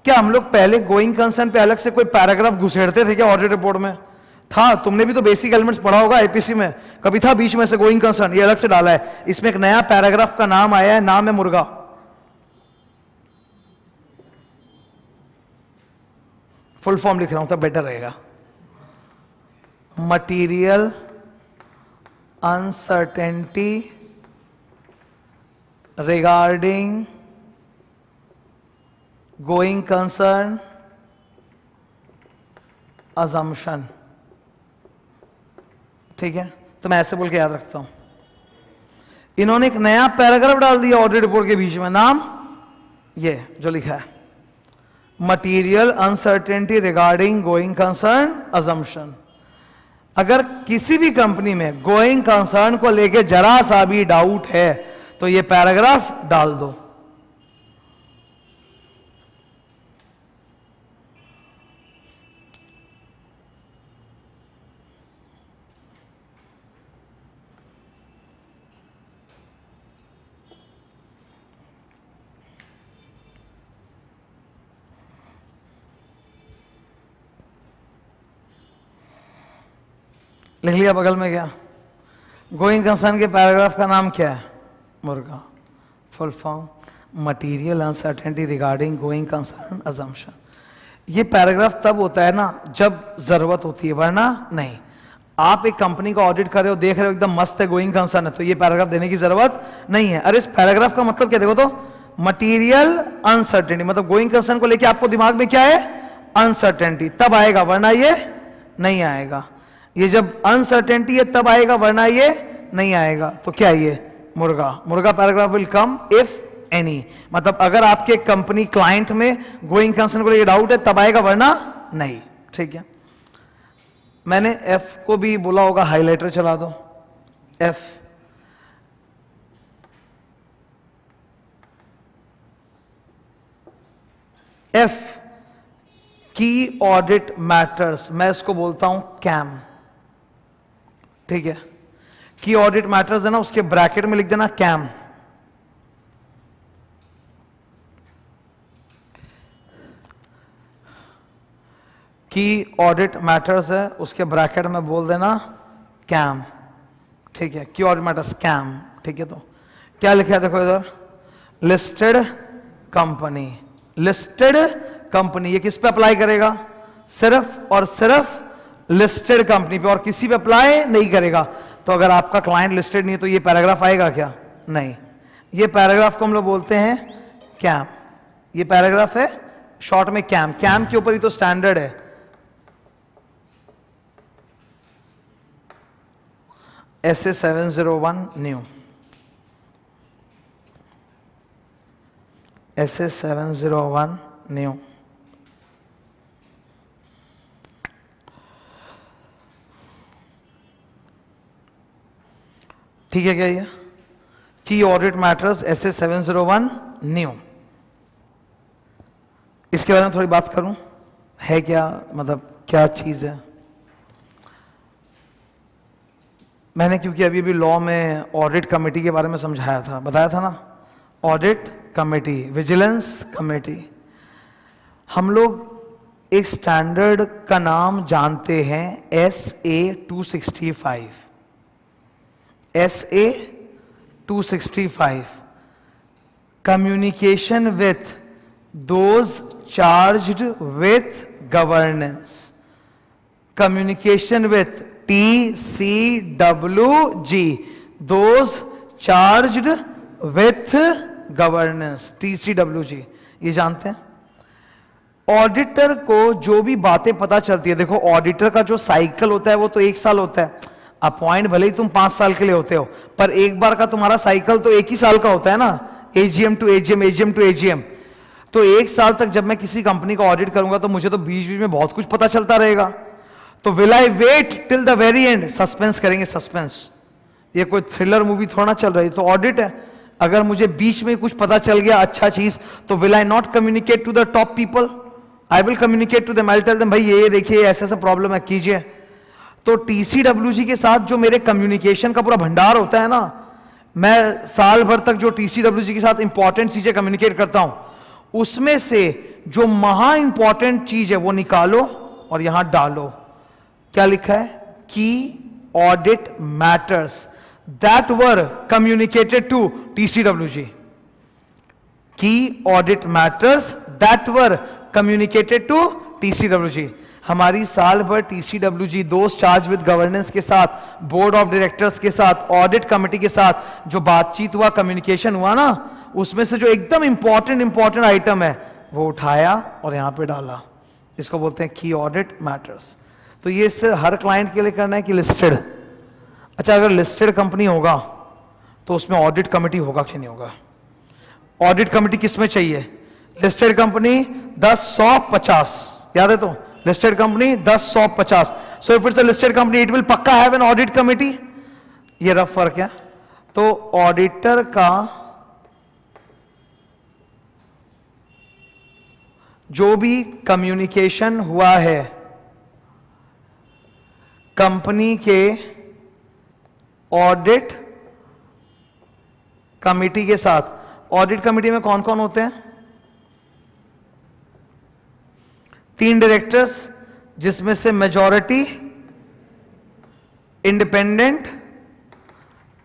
क्या हम लोग पहले गोइंग कंसर्न पे अलग से कोई पैराग्राफ घुसेड़ते थे क्या ऑडिट रिपोर्ट में? था, तुमने भी तो बेसिक एलिमेंट्स पढ़ा होगा आईपीसी में, कभी था बीच में से गोइंग कंसर्न, ये अलग से डाला है, इसमें एक नया पैराग्राफ का नाम आया है, नाम है मुर्गा। फुल फॉर्म लिख रहा हूं तो बेटर रहेगा, material uncertainty regarding going concern assumption. ठीक है, तो मैं ऐसे बोल के याद रखता हूं। इन्होंने एक नया पैराग्राफ डाल दिया ऑडिट रिपोर्ट के बीच में, नाम ये जो लिखा है material uncertainty regarding going concern assumption. अगर किसी भी कंपनी में गोइंग कंसर्न को लेके जरा सा भी डाउट है तो ये पैराग्राफ डाल दो। लिख लिया बगल में क्या? गोइंग कंसर्न के पैराग्राफ का नाम क्या है? मुर्गा। Full form material uncertainty regarding going concern assumption. ये पैराग्राफ तब होता है ना जब जरूरत होती है, वरना नहीं। आप एक कंपनी का ऑडिट कर रहे हो, देख रहे हो एकदम मस्त है, गोइंग कंसर्न है, तो ये पैराग्राफ देने की जरूरत नहीं है। अरे इस पैराग्राफ का मतलब क्या, देखो तो, मटीरियल अनसर्टेनिटी, मतलब गोइंग कंसर्न को लेके आपको दिमाग में क्या है? अनसर्टेनिटी, तब आएगा, वरना ये नहीं आएगा। ये जब अनसर्टेनिटी है तब आएगा, वरना ये नहीं आएगा। तो क्या ये मुर्गा? मुर्गा paragraph will come if any, मतलब अगर आपके कंपनी क्लाइंट में गोइंग कंसर्न को लेकर डाउट है तब आएगा, वरना नहीं। ठीक है, मैंने एफ को भी बोला होगा, हाइलाइटर चला दो। एफ एफ की ऑडिट मैटर्स, मैं इसको बोलता हूं कैम। ठीक है, की ऑडिट मैटर्स है ना, उसके ब्रैकेट में लिख देना कैम। की ऑडिट मैटर्स है, उसके ब्रैकेट में बोल देना कैम। ठीक है, की ऑडिट मैटर्स कैम। ठीक है, तो क्या लिखा है देखो इधर, लिस्टेड कंपनी। लिस्टेड कंपनी, ये किस पे अप्लाई करेगा? सिर्फ और सिर्फ लिस्टेड कंपनी पे, और किसी पे अप्लाई नहीं करेगा। तो अगर आपका क्लाइंट लिस्टेड नहीं है तो ये पैराग्राफ आएगा क्या? नहीं। ये पैराग्राफ को हम लोग बोलते हैं कैम। ये पैराग्राफ है शॉर्ट में कैम। कैम के ऊपर ही तो स्टैंडर्ड है। SA 701 new, SA 701 new. ठीक है क्या ये? की ऑडिट मैटर्स SA 701 न्यू। इसके बारे में थोड़ी बात करूं, है क्या, मतलब क्या चीज है? मैंने क्योंकि अभी भी लॉ में ऑडिट कमेटी के बारे में समझाया था, बताया था ना, ऑडिट कमेटी, विजिलेंस कमेटी। हम लोग एक स्टैंडर्ड का नाम जानते हैं, SA 265। SA 265, communication with those charged with governance, communication with TCWG, those charged with governance, TCWG, ये जानते हैं? ऑडिटर को जो भी बातें पता चलती है, देखो ऑडिटर का जो साइकिल होता है वो तो 1 साल होता है, अपॉइंट भले ही तुम 5 साल के लिए होते हो, पर एक बार का तुम्हारा साइकिल तो 1 ही साल का होता है ना, AGM to AGM, AGM to AGM. तो 1 साल तक जब मैं किसी कंपनी का ऑडिट करूंगा तो मुझे तो बीच बीच में बहुत कुछ पता चलता रहेगा। तो will I wait till the very end, suspense करेंगे, सस्पेंस। ये कोई थ्रिलर मूवी थोड़ा ना चल रही, तो ऑडिट है। अगर मुझे बीच में कुछ पता चल गया अच्छा चीज, तो will I not communicate to the top people, I will communicate to them, I will tell them भाई ये देखिए ऐसा ऐसा प्रॉब्लम है, कीजिए। तो टीसीडब्ल्यूजी के साथ जो मेरे कम्युनिकेशन का पूरा भंडार होता है ना, मैं साल भर तक जो टीसीडब्ल्यूजी के साथ इंपॉर्टेंट चीजें कम्युनिकेट करता हूं, उसमें से जो महा इंपॉर्टेंट चीज है वो निकालो और यहां डालो। क्या लिखा है? Key audit matters that were communicated to TCWG, key audit matters that were communicated to TCWG. हमारी साल भर टीसीडब्ल्यूजी दोस्त चार्ज विद गवर्नेंस के साथ, बोर्ड ऑफ डायरेक्टर्स के साथ, ऑडिट कमेटी के साथ जो बातचीत हुआ, कम्युनिकेशन हुआ ना, उसमें से जो एकदम इंपॉर्टेंट आइटम है वो उठाया और यहां पे डाला। इसको बोलते हैं की ऑडिट मैटर्स। तो ये सिर्फ हर क्लाइंट के लिए करना है कि लिस्टेड? अच्छा, अगर लिस्टेड कंपनी होगा तो उसमें ऑडिट कमेटी होगा कि नहीं होगा? ऑडिट कमेटी किसमें चाहिए? लिस्टेड कंपनी 10, 100, 50, याद है? तो listed company 10, 100, 50। So if it's a listed company it will पक्का हैव एन ऑडिट कमेटी। ये रफ फर्क है। तो ऑडिटर का जो भी कम्युनिकेशन हुआ है कंपनी के ऑडिट कमेटी के साथ, ऑडिट कमेटी में कौन कौन होते हैं? 3 डायरेक्टर्स, जिसमें से majority independent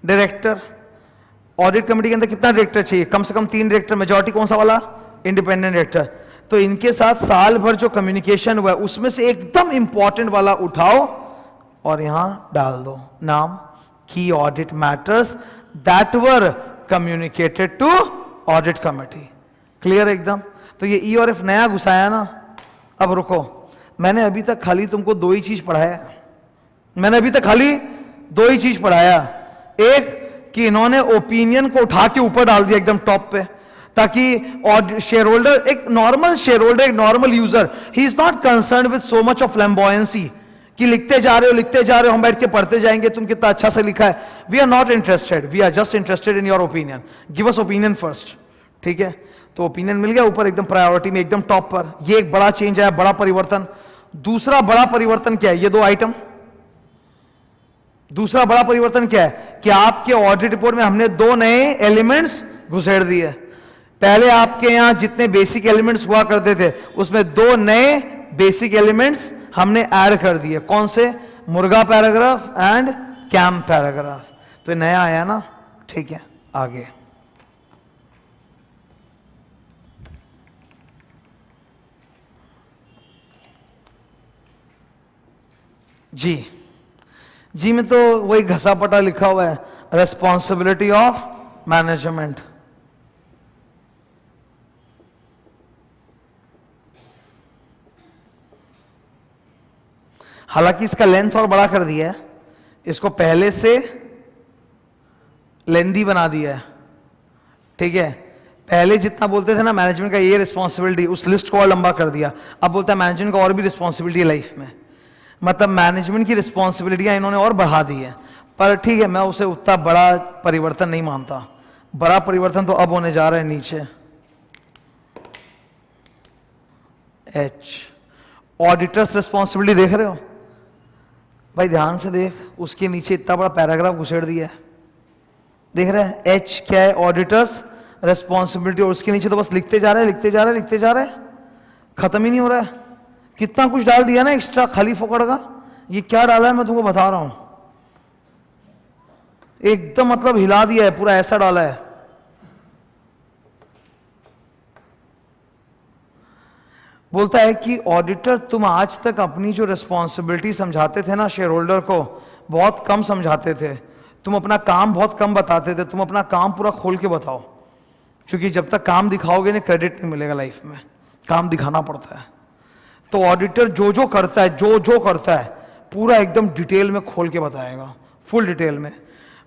director. Audit committee के अंदर कितना डायरेक्टर चाहिए? कम से कम 3 डायरेक्टर। मेजॉरिटी कौन सा वाला? Independent director. तो इनके साथ साल भर जो कम्युनिकेशन हुआ है उसमें से एकदम इंपॉर्टेंट वाला उठाओ और यहां डाल दो, नाम key audit matters that were communicated to audit committee. Clear एकदम? तो ये ई और एफ नया घुसाया ना। अब रुको, मैंने अभी तक खाली तुमको 2 ही चीज पढ़ाया। मैंने अभी तक खाली 2 ही चीज पढ़ाया। एक कि इन्होंने ओपिनियन को उठा के ऊपर डाल दिया एकदम टॉप पे, ताकि और शेयर होल्डर, एक नॉर्मल शेयर होल्डर, एक normal user, he is not concern with so much of flamboyancy कि लिखते जा रहे हो, हम बैठ के पढ़ते जाएंगे तुम कितना अच्छा से लिखा है। We are not interested, we are just interested in your opinion, give us opinion first. ठीक है? तो ओपिनियन मिल गया ऊपर एकदम प्रायोरिटी में, एकदम टॉप पर। ये एक बड़ा चेंज आया, बड़ा परिवर्तन। दूसरा बड़ा परिवर्तन क्या है? ये 2 आइटम। दूसरा बड़ा परिवर्तन क्या है कि आपके ऑडिट रिपोर्ट में हमने 2 नए एलिमेंट्स घुसेड़ दिए। पहले आपके यहां जितने बेसिक एलिमेंट्स हुआ करते थे उसमें 2 नए बेसिक एलिमेंट्स हमने ऐड कर दिए। कौन से? मुर्गा पैराग्राफ एंड कैम पैराग्राफ। तो नया आया ना। ठीक है, आगे जी में तो वही घसा पटा लिखा हुआ है, रेस्पॉन्सिबिलिटी ऑफ मैनेजमेंट। हालांकि इसका लेंथ और बड़ा कर दिया है, इसको पहले से लेंदी बना दिया है। ठीक है? पहले जितना बोलते थे ना मैनेजमेंट का ये रिस्पॉन्सिबिलिटी, उस लिस्ट को और लंबा कर दिया। अब बोलता है मैनेजमेंट का और भी रिस्पॉन्सिबिलिटी है लाइफ में। मतलब मैनेजमेंट की रिस्पॉन्सिबिलिटियां इन्होंने और बढ़ा दी है। पर ठीक है, मैं उसे उतना बड़ा परिवर्तन नहीं मानता। बड़ा परिवर्तन तो अब होने जा रहा है नीचे। एच, ऑडिटर्स रिस्पॉन्सिबिलिटी देख रहे हो भाई? ध्यान से देख, उसके नीचे इतना बड़ा पैराग्राफ घुसेड़ दिया है, देख रहे हैं? एच क्या है? Auditors responsibility. और उसके नीचे तो बस लिखते जा रहे हैं, खत्म ही नहीं हो रहा है। कितना कुछ डाल दिया ना एक्स्ट्रा, खाली फोकड़ का। ये क्या डाला है मैं तुमको बता रहा हूं, एकदम मतलब हिला दिया है पूरा, ऐसा डाला है। बोलता है कि ऑडिटर, तुम आज तक अपनी जो रिस्पॉन्सिबिलिटी समझाते थे ना शेयर होल्डर को, बहुत कम समझाते थे। तुम अपना काम बहुत कम बताते थे, तुम अपना काम पूरा खोल के बताओ, क्योंकि जब तक काम दिखाओगे ना क्रेडिट नहीं मिलेगा लाइफ में। काम दिखाना पड़ता है। तो ऑडिटर जो जो करता है, जो जो करता है पूरा एकदम डिटेल में खोल के बताएगा, फुल डिटेल में।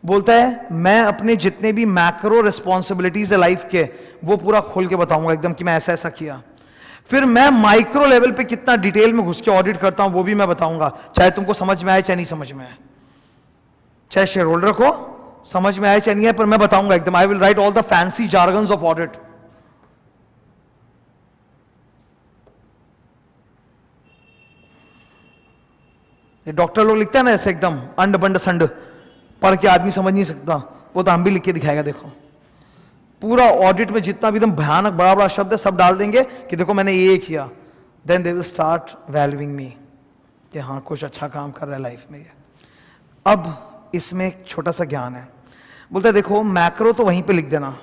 बोलता है मैं अपने जितने भी मैक्रो रिस्पॉन्सिबिलिटीज है लाइफ के वो पूरा खोल के बताऊंगा एकदम कि मैं ऐसा ऐसा किया। फिर मैं माइक्रो लेवल पे कितना डिटेल में घुस के ऑडिट करता हूं वो भी मैं बताऊंगा, चाहे तुमको समझ में आए चाहे नहीं समझ में आए, चाहे शेयर होल्डर को समझ में आए चाहे नहीं आए, पर मैं बताऊंगा एकदम। I will write all the fancy jargons of audit. ये डॉक्टर लोग लिखते हैं ना ऐसे एकदम अंड बंड संड, पढ़ के आदमी समझ नहीं सकता, वो तो हम भी लिख के दिखाएगा। देखो पूरा ऑडिट में जितना भी एकदम भयानक बड़ा बड़ा शब्द है सब डाल देंगे कि देखो मैंने ये किया, then they will start valuing me कि हाँ कुछ अच्छा काम कर रहा है लाइफ में ये। अब इसमें एक छोटा सा ज्ञान है। बोलते हैं देखो मैक्रो तो वहीं पे लिख देना,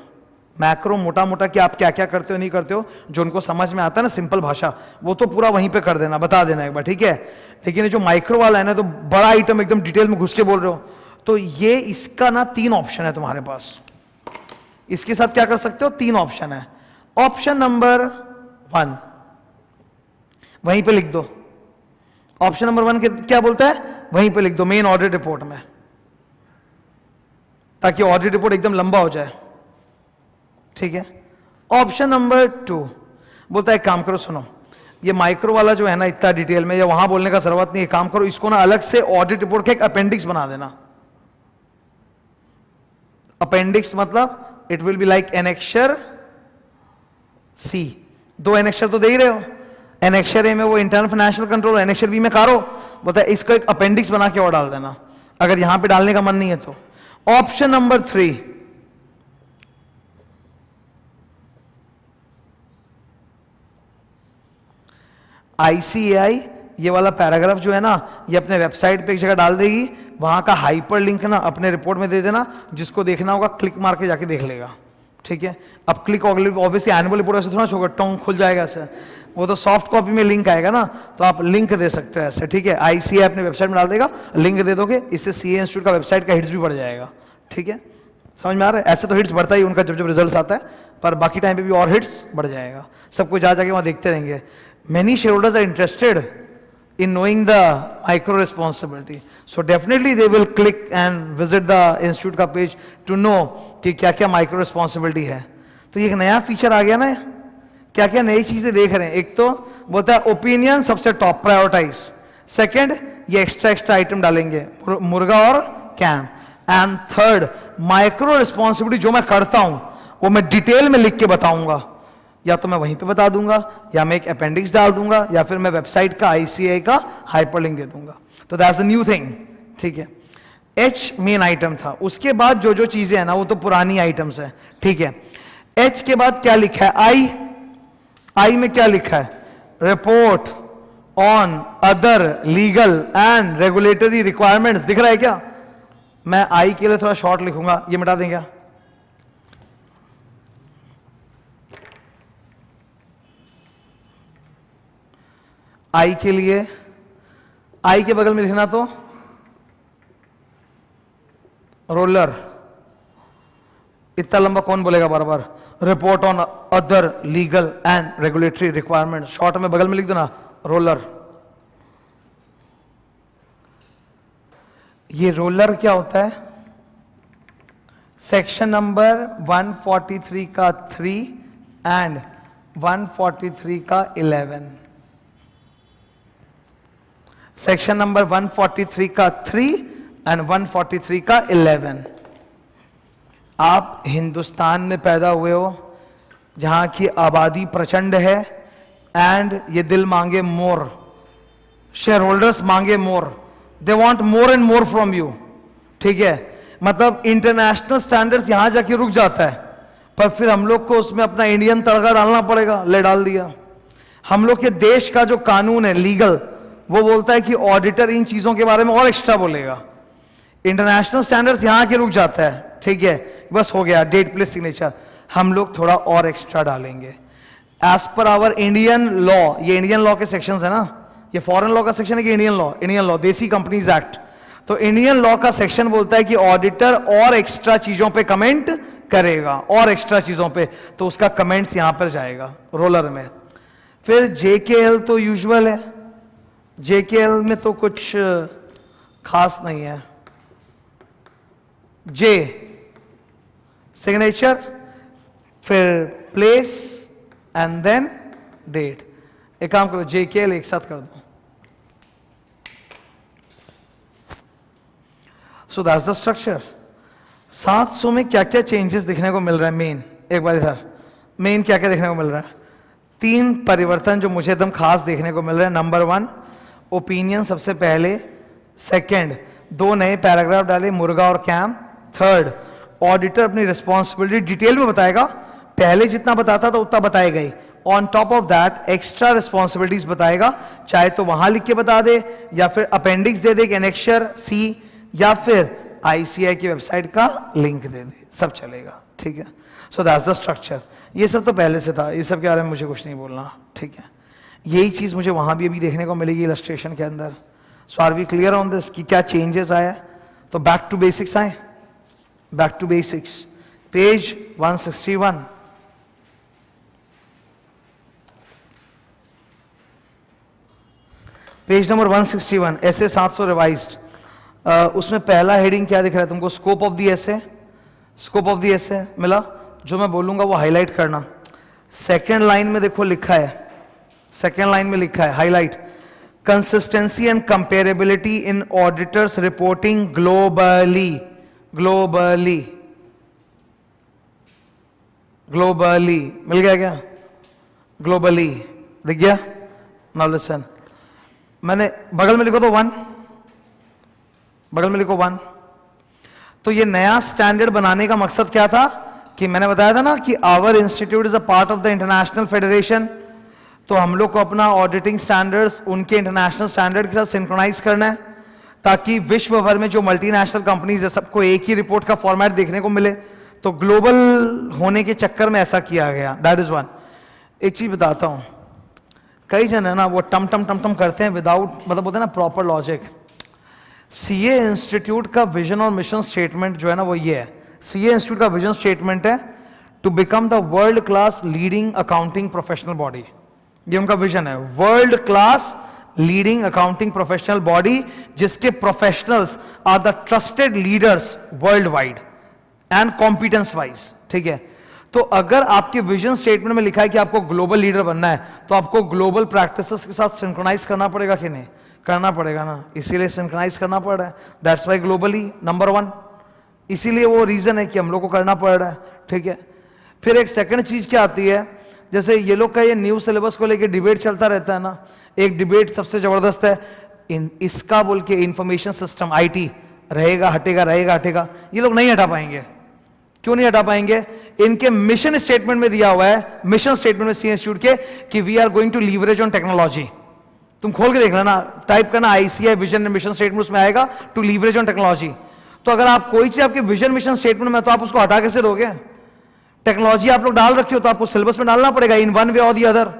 मैक्रो मोटा मोटा कि आप क्या क्या करते हो नहीं करते हो, जो उनको समझ में आता है ना सिंपल भाषा, वो तो पूरा वहीं पे कर देना, बता देना एक बार, ठीक है। लेकिन ये जो माइक्रो वाला है ना, तो बड़ा आइटम एकदम डिटेल में घुस के बोल रहे हो, तो ये इसका ना 3 ऑप्शन है तुम्हारे पास। इसके साथ क्या कर सकते हो, 3 ऑप्शन है। ऑप्शन नंबर 1 वहीं पे लिख दो, ऑप्शन नंबर 1 क्या बोलता है वहीं पे लिख दो मेन ऑडिट रिपोर्ट में, ताकि ऑडिट रिपोर्ट एकदम लंबा हो जाए, ठीक है। ऑप्शन नंबर 2 बोलता है काम करो, सुनो ये माइक्रो वाला जो है ना इतना डिटेल में, या वहां बोलने का जरूरत नहीं है, काम करो इसको ना अलग से ऑडिट रिपोर्ट का एक अपेंडिक्स बना देना। अपेंडिक्स मतलब it will be like annexure C, 2 annexure तो दे ही रहे हो, एनेक्शर ए में वो internal financial control, annexure B में कारो, बोलता है इसको एक अपेंडिक्स बना के और डाल देना अगर यहां पे डालने का मन नहीं है तो। ऑप्शन नंबर 3 ICAI ये वाला पैराग्राफ जो है ना, ये अपने वेबसाइट पे एक जगह डाल देगी, वहां का हाइपर लिंक ना अपने रिपोर्ट में दे देना, जिसको देखना होगा क्लिक मार के जाके देख लेगा, ठीक है। अब क्लिक ऑब्वियसली एनुअल रिपोर्ट ऐसे थोड़ा छोड़ टोंग खुल जाएगा ऐसे, वो तो सॉफ्ट कॉपी में लिंक आएगा ना, तो आप लिंक दे सकते हो ऐसे, ठीक है। ICAI अपने वेबसाइट में डाल देगा, लिंक दे दोगे, इससे CA इंस्टीट्यूट का वेबसाइट का हिट्स भी बढ़ जाएगा, ठीक है। समझ में आ रहा है? ऐसे तो हिट्स बढ़ता ही उनका जब जब रिजल्ट आता है, पर बाकी टाइम पे भी और हिट्स बढ़ जाएगा, सबको जा जाके वहां देखते रहेंगे। Many shareholders are interested in knowing the micro responsibility, so definitely they will click and visit the institute का page to know कि क्या क्या micro responsibility है। तो ये एक नया फीचर आ गया ना, क्या क्या नई चीजें देख रहे हैं। एक तो बोलता है ओपिनियन सबसे टॉप प्रायोरिटाइज, सेकंड ये एक्स्ट्रा आइटम डालेंगे मुर्गा और KAM, and third micro responsibility जो मैं करता हूं वो मैं डिटेल में लिख के बताऊंगा, या तो मैं वहीं पे बता दूंगा, या मैं एक अपेंडिक्स डाल दूंगा, या फिर मैं वेबसाइट का ICAI का हाइपरलिंक दे दूंगा। तो दैट्स द न्यू थिंग, ठीक है। H मेन आइटम था, उसके बाद जो जो चीजें हैं ना वो तो पुरानी आइटम्स है, ठीक है। H के बाद क्या लिखा है, I में क्या लिखा है, report on other legal and regulatory requirements, दिख रहा है क्या? मैं I के लिए थोड़ा शॉर्ट लिखूंगा, ये मिटा देंगे। आई के लिए, आई के बगल में लिखना तो रोलर, इतना लंबा कौन बोलेगा बार बार, report on other legal and regulatory requirement, short में बगल में लिख दो ना रोलर। ये रोलर क्या होता है, सेक्शन नंबर 143 का 3 एंड 143 का 11, सेक्शन नंबर 143 का 3 एंड 143 का 11। आप हिंदुस्तान में पैदा हुए हो जहां की आबादी प्रचंड है, एंड ये दिल मांगे मोर, शेयर होल्डर्स मांगे more, they want more and more from you, ठीक है। मतलब इंटरनेशनल स्टैंडर्ड्स यहां जाके रुक जाता है, पर फिर हम लोग को उसमें अपना इंडियन तड़का डालना पड़ेगा, ले डाल दिया। हम लोग के देश का जो कानून है लीगल, वो बोलता है कि ऑडिटर इन चीजों के बारे में और एक्स्ट्रा बोलेगा, इंटरनेशनल स्टैंडर्ड्स यहां के रुक जाता है, ठीक है, बस हो गया डेट प्लेस सिग्नेचर। हम लोग थोड़ा और एक्स्ट्रा डालेंगे as per our Indian law. ये इंडियन लॉ के सेक्शंस है ना, ये फॉरेन लॉ का सेक्शन है कि इंडियन लॉ, इंडियन लॉ देसी कंपनीज एक्ट। तो इंडियन लॉ का सेक्शन बोलता है कि ऑडिटर और एक्स्ट्रा चीजों पे कमेंट करेगा, और एक्स्ट्रा चीजों पे, तो उसका कमेंट्स यहां पर जाएगा रोलर में। फिर JKL तो यूजुअल है, JKL में तो कुछ खास नहीं है। J सिग्नेचर, फिर प्लेस एंड देन डेट। एक काम करो, JKL एक साथ कर दो। So that's the structure. 700 में क्या क्या चेंजेस दिखने को मिल रहा है? मेन, एक बार इधर मेन क्या क्या देखने को मिल रहा है? 3 परिवर्तन जो मुझे एकदम खास देखने को मिल रहे हैं। नंबर 1 ओपिनियन सबसे पहले, सेकंड 2 नए पैराग्राफ डाले, मुर्गा और कैम। थर्ड ऑडिटर अपनी रिस्पॉन्सिबिलिटी डिटेल में बताएगा, पहले जितना बताता था उतना बताएगा ही। On top of that extra responsibilities बताएगा, चाहे तो वहां लिख के बता दे या फिर अपेंडिक्स दे दे, एनेक्शर सी, या फिर ICI की वेबसाइट का लिंक दे दे, सब चलेगा। ठीक है, सो दैट्स द स्ट्रक्चर। ये सब तो पहले से था, ये सब के बारे में मुझे कुछ नहीं बोलना। ठीक है, यही चीज मुझे वहां भी अभी देखने को मिलेगी इलस्ट्रेशन के अंदर। So are we clear on this कि क्या चेंजेस आया? तो बैक टू बेसिक्स आए, back to basics, page 161। Page number 161, SA 700 revised. उसमें पहला हेडिंग क्या दिख रहा है तुमको? स्कोप ऑफ दी ऐसे। स्कोप ऑफ दी ऐसे मिला, जो मैं बोलूंगा वो हाईलाइट करना। सेकेंड लाइन में देखो लिखा है, सेकेंड लाइन में लिखा है highlight, consistency and comparability in auditors reporting globally. Globally, globally मिल गया क्या? ग्लोबली दिख गया? नाउ लिसन, मैंने बगल में लिखो तो 1, बगल में लिखो 1। तो ये नया स्टैंडर्ड बनाने का मकसद क्या था? कि मैंने बताया था ना कि our institute is a part of the international federation. तो हम लोग को अपना ऑडिटिंग स्टैंडर्ड्स उनके इंटरनेशनल स्टैंडर्ड के साथ सिंक्रोनाइज करना है, ताकि विश्व भर में जो मल्टीनेशनल कंपनीज है सबको एक ही रिपोर्ट का फॉर्मेट देखने को मिले। तो ग्लोबल होने के चक्कर में ऐसा किया गया, दैट इज 1। एक चीज बताता हूं, कई जन है ना वो टम टम टम टम करते हैं विदाउट, मतलब बोलते हैं ना प्रॉपर लॉजिक। सीए इंस्टीट्यूट का विजन और मिशन स्टेटमेंट जो है ना वो ये है। सीए इंस्टीट्यूट का विजन स्टेटमेंट है to become the world class leading accounting professional body. ये उनका विजन है, world class leading accounting professional body, जिसके professionals are the trusted leaders worldwide and competence wise. ठीक है, तो अगर आपके विजन स्टेटमेंट में लिखा है कि आपको ग्लोबल लीडर बनना है, तो आपको ग्लोबल प्रैक्टिसेस के साथ सिंक्रोनाइज करना पड़ेगा कि नहीं? करना पड़ेगा ना, इसीलिए सिंक्रोनाइज करना पड़ रहा है। दैट्स वाई ग्लोबली नंबर 1, इसीलिए वो रीजन है कि हम लोग को करना पड़ रहा है। ठीक है, फिर एक सेकंड चीज क्या आती है, जैसे ये लोग का ये न्यू सिलेबस को लेके डिबेट चलता रहता है ना। एक डिबेट सबसे जबरदस्त है इसका बोल के, इंफॉर्मेशन सिस्टम IT रहेगा हटेगा, रहेगा हटेगा। ये लोग नहीं हटा पाएंगे। क्यों नहीं हटा पाएंगे? इनके मिशन स्टेटमेंट में दिया हुआ है, मिशन स्टेटमेंट में सीए इंस्टीट्यूट के, कि we are going to leverage on technology. तुम खोल के देख लेना, टाइप करना ICI vision and mission statement, उसमें आएगा टू लीवरेज ऑन टेक्नोलॉजी। तो अगर आप कोई चीज आपके विजन मिशन स्टेटमेंट में, तो आप उसको हटा कैसे दोगे? टेक्नोलॉजी आप लोग डाल रखी हो तो आपको सिलेबस में डालना पड़ेगा, इन one way or the other.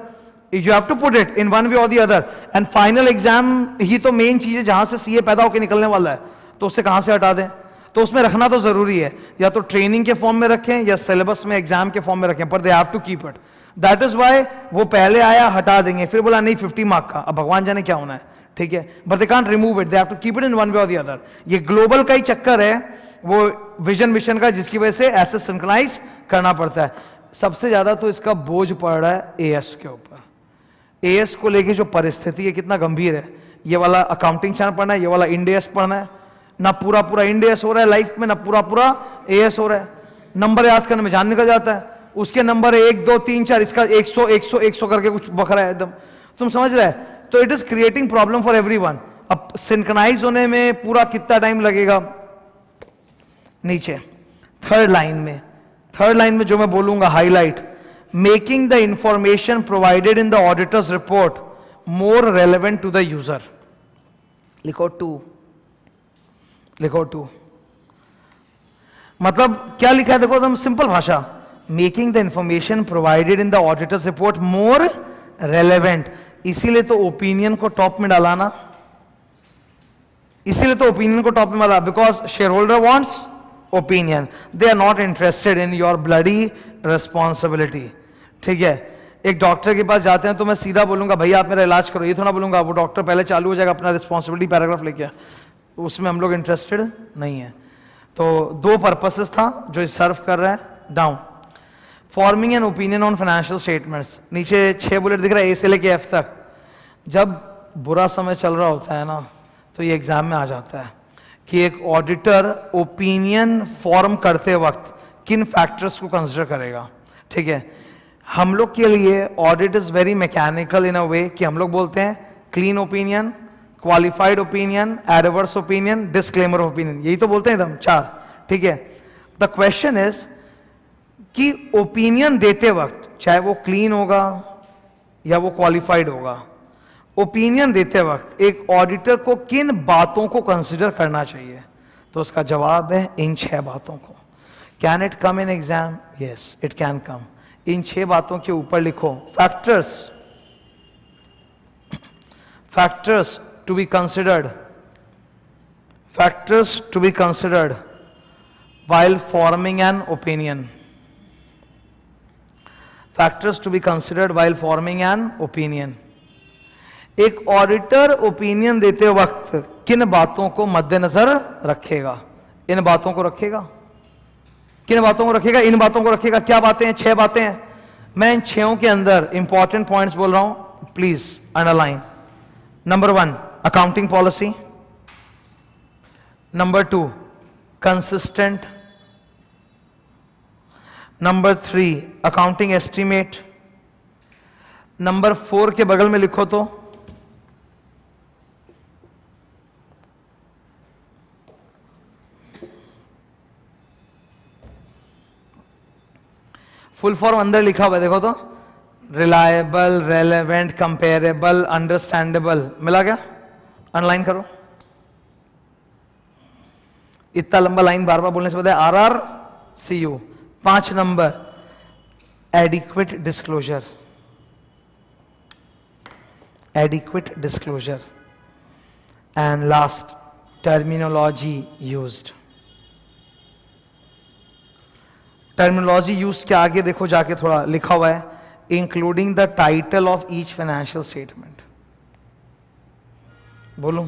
You have to put it in one way or the other. And final exam ही तो मेन चीज है जहां से सीए पैदा होकर निकलने वाला है, तो उससे कहां से हटा दें? तो उसमें रखना तो जरूरी है, या तो ट्रेनिंग के फॉर्म में रखें या सिलेबस में एग्जाम के फॉर्म में रखें, पर they have to keep it. That is why वो पहले आया हटा देंगे, फिर बोला नहीं 50 मार्क का, अब भगवान जाने क्या होना है। ठीक है, but they can't remove it, they have to keep it in one way और द अदर। ये ग्लोबल का ही चक्कर है, वो विजन मिशन का, जिसकी वजह से ऐसे सिंक्रोनाइज करना पड़ता है। सबसे ज्यादा तो इसका बोझ पड़ रहा है एएस के ऊपर। एएस को लेके जो परिस्थिति है कितना गंभीर है। ये वाला अकाउंटिंग चैनल पढ़ना है, ये वाला इंडेस पढ़ना है, ना पूरा पूरा इंडेस हो रहा है लाइफ में, ना पूरा पूरा एएस हो रहा है। नंबर याद करने में जान निकल जाता है, उसके नंबर 1 2 3 4, इसका 100 100 100 करके कुछ बखरा है एकदम, तुम समझ रहे? तो it is creating problem for everyone. अब सिंक्रोनाइज होने में पूरा कितना टाइम लगेगा? नीचे थर्ड लाइन में जो मैं बोलूंगा highlight, making the information provided in the auditor's report more relevant to the user. लिखो 2, लिखो 2। मतलब क्या लिखा है देखो, एकदम सिंपल भाषा, making the information provided in the auditor's report more relevant. इसीलिए तो ओपिनियन को टॉप में डाला, इसीलिए तो ओपिनियन को टॉप में डाला, because shareholder wants opinion, they are not interested in your bloody responsibility. ठीक है, एक डॉक्टर के पास जाते हैं तो मैं सीधा बोलूंगा भैया आप मेरा इलाज करो, ये थोड़ा बोलूंगा। वो डॉक्टर पहले चालू हो जाएगा अपना रिस्पॉन्सिबिलिटी पैराग्राफ लेके, उसमें हम लोग इंटरेस्टेड नहीं है। तो 2 पर्पसेस था जो सर्व कर रहा है। Down, forming an opinion on financial statements, नीचे 6 बुलेट दिख रहा है ए से लेके एफ तक। जब बुरा समय चल रहा होता है ना तो ये एग्जाम में आ जाता है कि एक ऑडिटर ओपिनियन फॉर्म करते वक्त किन फैक्टर्स को कंसिडर करेगा। ठीक है, हम लोग के लिए ऑडिट इज वेरी मैकेनिकल इन अ वे कि हम लोग बोलते हैं clean opinion, qualified opinion, adverse opinion, disclaimer opinion, यही तो बोलते हैं एकदम 4। ठीक है, द क्वेश्चन इज कि ओपिनियन देते वक्त चाहे वो क्लीन होगा या वो क्वालिफाइड होगा, ओपिनियन देते वक्त एक ऑडिटर को किन बातों को कंसिडर करना चाहिए? तो उसका जवाब है इन 6 बातों को। Can it come in exam? Yes, it can come. इन 6 बातों के ऊपर लिखो factors to be considered, factors to be considered while forming an opinion, factors to be considered while forming an opinion। एक ऑडिटर ओपिनियन देते वक्त किन बातों को मद्देनजर रखेगा? इन बातों को रखेगा। किन बातों को रखेगा? इन बातों को रखेगा। क्या बातें हैं? 6 बातें हैं। मैं इन 6 के अंदर इंपॉर्टेंट पॉइंट्स बोल रहा हूं, please underline. Number 1 accounting policy, number 2 consistent, number 3 accounting estimate, number 4 के बगल में लिखो तो फुल फॉर्म अंदर लिखा हुआ है, देखो तो रिलायबल, रेलेवेंट, कंपेरेबल, अंडरस्टैंडेबल, मिला क्या? अनलाइन करो। इतना लंबा लाइन बार बार बोलने से पता है RRCU। 5 number adequate disclosure, adequate disclosure, and last terminology used. Terminology use के आगे देखो जाके थोड़ा लिखा हुआ है including the title of each financial statement. बोलूं?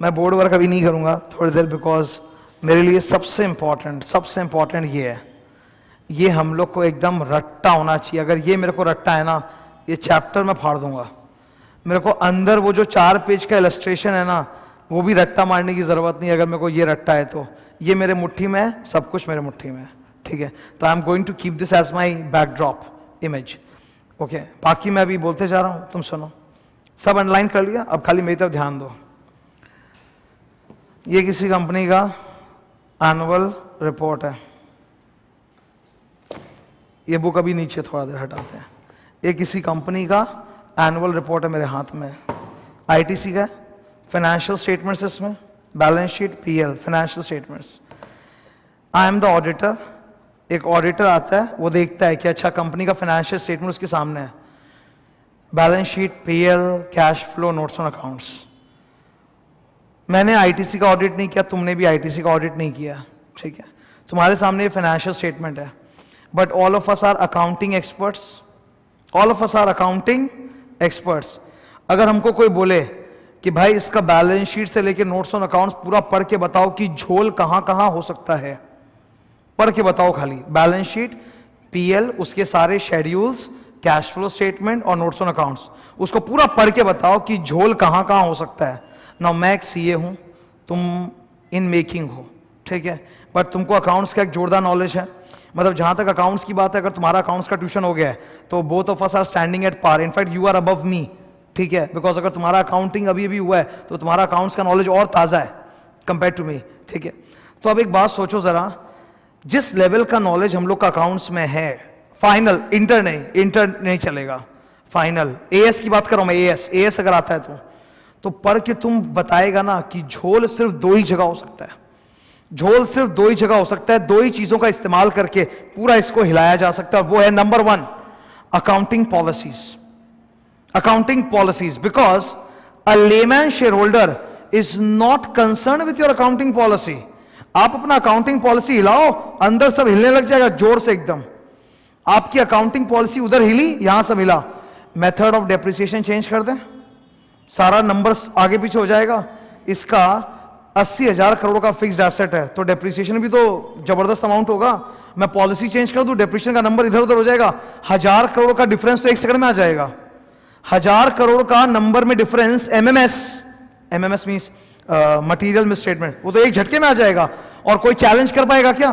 मैं बोर्ड वर्क अभी नहीं करूंगा थोड़ी देर, बिकॉज मेरे लिए सबसे इंपॉर्टेंट ये है, ये हम लोग को एकदम रट्टा होना चाहिए। अगर ये मेरे को रट्टा है ना, ये चैप्टर मैं फाड़ दूंगा। मेरे को अंदर वो जो 4 पेज का इलस्ट्रेशन है ना, वो भी रट्टा मारने की जरूरत नहीं। अगर मेरे को ये रट्टा है तो ये मेरे मुट्ठी में है, सब कुछ मेरे मुट्ठी में है। ठीक है, तो I am going to keep this as my backdrop image. Okay, बाकी मैं अभी बोलते जा रहा हूं, तुम सुनो। सब अनलाइन कर लिया? अब खाली मेरी तरफ ध्यान दो। ये किसी कंपनी का एनुअल रिपोर्ट है। ये बुक अभी नीचे थोड़ा देर हटाते हैं। ये किसी कंपनी का एनुअल रिपोर्ट है मेरे हाथ में, आईटीसी का। फाइनेंशियल स्टेटमेंट्स इसमें, balance sheet, PL, financial statements. I am the auditor. एक ऑडिटर आता है, वो देखता है कि अच्छा कंपनी का फाइनेंशियल स्टेटमेंट उसके सामने है, balance sheet, PL, cash flow, notes on accounts. मैंने आईटीसी का ऑडिट नहीं किया, तुमने भी आईटीसी का ऑडिट नहीं किया, ठीक है? तुम्हारे सामने फाइनेंशियल स्टेटमेंट है, but all of us are accounting experts. All of us are accounting experts. अगर हमको कोई बोले कि भाई इसका बैलेंस शीट से लेकर नोट्स ऑन अकाउंट्स पूरा पढ़ के बताओ कि झोल कहां कहां हो सकता है, पढ़ के बताओ खाली बैलेंस शीट, पीएल, उसके सारे शेड्यूल्स, कैश फ्लो स्टेटमेंट और नोट्स ऑन अकाउंट्स, उसको पूरा पढ़ के बताओ कि झोल कहां कहां हो सकता है। नाउ मैं एक सीए हूं, तुम इन मेकिंग हो, ठीक है? बट तुमको अकाउंट्स का एक जोरदार नॉलेज है। मतलब जहां तक अकाउंट्स की बात है, अगर तुम्हारा अकाउंट्स का ट्यूशन हो गया है तो both of us are standing at par. In fact you are above me, ठीक है? बिकॉज अगर तुम्हारा अकाउंटिंग अभी अभी हुआ है तो तुम्हारा अकाउंट्स का नॉलेज और ताजा है कंपेयर टू मी, ठीक है? तो अब एक बात सोचो जरा, जिस लेवल का नॉलेज हम लोग का अकाउंट्स में है, फाइनल, इंटर नहीं चलेगा, फाइनल एएस की बात कर रहा हूं मैं, एएस अगर आता है तो पढ़ के तुम बताएगा ना कि झोल सिर्फ 2 ही जगह हो सकता है। झोल सिर्फ 2 ही जगह हो सकता है, 2 ही चीजों का इस्तेमाल करके पूरा इसको हिलाया जा सकता है। वो है number 1 accounting policies. Accounting policies, because a layman share holder is not concern with your accounting policy. आप अपना अकाउंटिंग पॉलिसी हिलाओ, अंदर सब हिलने लग जाएगा जोर से एकदम। आपकी अकाउंटिंग पॉलिसी उधर हिली, यहां सब हिला। मेथड ऑफ डेप्रिसिएशन चेंज कर दें, सारा नंबर्स आगे पीछे हो जाएगा। इसका 80,000 करोड़ का फिक्स्ड एसेट है, तो डेप्रिसिएशन भी तो जबरदस्त अमाउंट होगा। मैं पॉलिसी चेंज कर दूं, डेप्रिसिएशन का नंबर इधर उधर हो जाएगा। 1000 करोड़ का डिफरेंस तो 1 सेकंड में आ जाएगा। 1000 करोड़ का नंबर में difference, MMS means material misstatement, वो तो एक झटके में आ जाएगा। और कोई चैलेंज कर पाएगा क्या?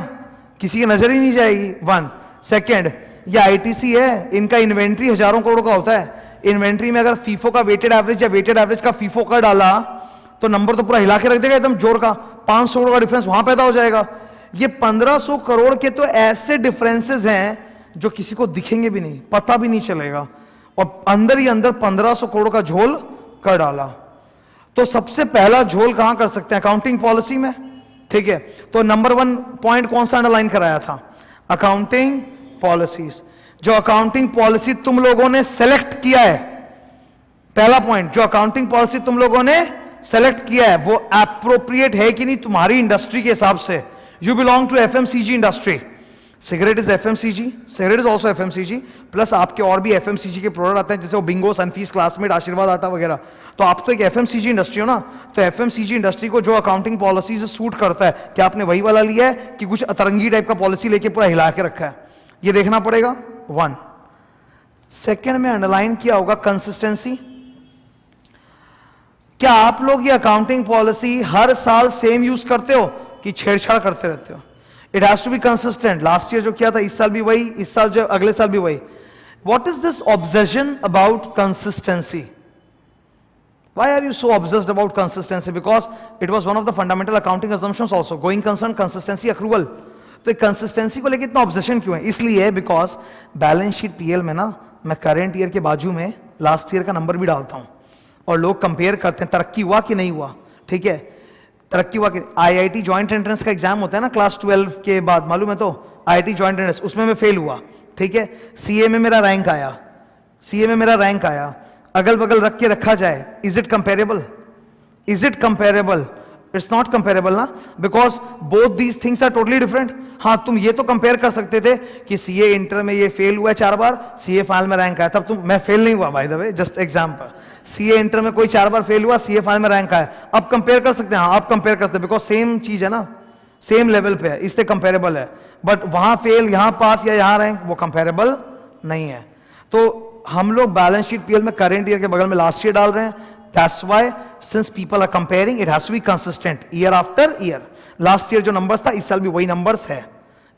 किसी की नजर ही नहीं जाएगी। 1 सेकेंड, ये आईटीसी है, इनका इन्वेंट्री हजारों करोड़ का होता है। इन्वेंट्री में अगर फीफो का वेटेड एवरेज या वेटेड एवरेज का फीफो का डाला तो नंबर तो पूरा हिला के रख देगा एकदम जोर का। 500 करोड़ का डिफरेंस वहां पैदा हो जाएगा। ये 1500 करोड़ के तो ऐसे डिफरेंसेस हैं जो किसी को दिखेंगे भी नहीं, पता भी नहीं चलेगा, और अंदर ही अंदर 1500 करोड़ का झोल कर डाला। तो सबसे पहला झोल कहां कर सकते हैं? अकाउंटिंग पॉलिसी में। ठीक है, तो नंबर 1 पॉइंट कौन सा अंडरलाइन कराया था? Accounting policies. जो अकाउंटिंग पॉलिसी तुम लोगों ने सेलेक्ट किया है, पहला पॉइंट, जो अकाउंटिंग पॉलिसी तुम लोगों ने सेलेक्ट किया है वो एप्रोप्रिएट है कि नहीं तुम्हारी इंडस्ट्री के हिसाब से। You belong to FMCG industry, cigarette is FMCG, cigarette is also FMCG, plus आपके और भी एफएमसीजी के प्रोडक्ट आते हैं जैसे वो बिंगो, सनफीस, क्लासमेट, आशीर्वाद आटा वगैरह। तो आप तो एक एफएमसीजी इंडस्ट्री हो ना, तो एफएमसीजी इंडस्ट्री को जो अकाउंटिंग पॉलिसी से सूट करता है, क्या आपने वही वाला लिया है कि कुछ अतरंगी टाइप का पॉलिसी लेके पूरा हिला के रखा है? ये देखना पड़ेगा। 1 सेकेंड में अंडरलाइन किया होगा कंसिस्टेंसी। क्या आप लोग ये अकाउंटिंग पॉलिसी हर साल सेम यूज करते हो कि छेड़छाड़ करते रहते हो? It has to be consistent. Last year जो किया था इस साल भी वही, इस साल जो अगले साल भी वही। What is this obsession about consistency? Why are you so obsessed about consistency? Because it was one of the fundamental accounting assumptions also. Going concern, consistency, accrual. तो कंसिस्टेंसी को लेकर इतना ऑब्सेशन क्यों है? इसलिए बिकॉज बैलेंस शीट पीएल में ना मैं करंट ईयर के बाजू में लास्ट ईयर का नंबर भी डालता हूं और लोग कंपेयर करते हैं तरक्की हुआ कि नहीं हुआ। ठीक है, तरक्की हुआ कि आईआईटी जॉइंट एंट्रेंस का एग्जाम होता है ना क्लास 12 के बाद, मालूम है? तो आईआईटी जॉइंट एंट्रेंस, उसमें मैं फेल हुआ। ठीक है, सीए में मेरा रैंक आया, सीए में मेरा रैंक आया। अगल बगल रख के रखा जाए, is it comparable? Is it comparable? It's not comparable ना, because both these things are totally different. हाँ, तुम ये तो कंपेयर कर सकते थे कि सीए इंटर में ये फेल हुआ 4 बार, सीए फाइनल में रैंक आया, तब तुम, मैं फेल नहीं हुआ bye the way, just example. CA inter में कोई 4 बार फेल हुआ, सीए फाइनल में रैंक आया, अब कंपेयर कर सकते हैं? हाँ, अब कंपेयर कर सकते हैं, बिकॉज सेम चीज है ना, सेम लेवल पे है, इससे कंपेरेबल है। बट वहां फेल, यहां पास या यहां रैंक, वो कंपेरेबल नहीं है। तो हम लोग बैलेंस शीट पीएल में करंट ईयर के बगल में लास्ट ईयर डाल रहे हैं। That's why since people are comparing, it has to be consistent year after year. Last year जो नंबर्स था इस साल भी वही नंबर्स है।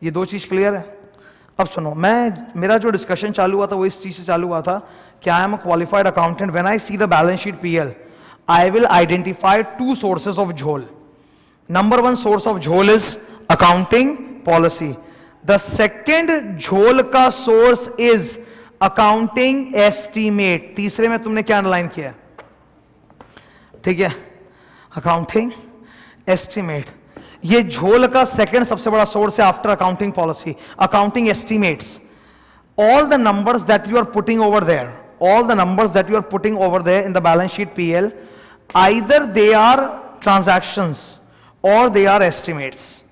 ये 2 चीज क्लियर है? अब सुनो, मेरा जो डिस्कशन चालू हुआ था वो इस चीज से चालू हुआ था कि I am a qualified accountant, when I see the balance sheet PL I will identify 2 sources of झोल। नंबर 1 सोर्स ऑफ झोल is accounting policy. The second झोल का सोर्स इज अकाउंटिंग एस्टीमेट। तीसरे में तुमने क्या अंडरलाइन किया? ठीक है, अकाउंटिंग एस्टीमेट। ये झोल का सेकंड सबसे बड़ा सोर्स है after accounting policy, accounting estimates. All the numbers that you are putting over there, all the numbers that you are putting over there in the balance sheet PL, either they are transactions or they are estimates.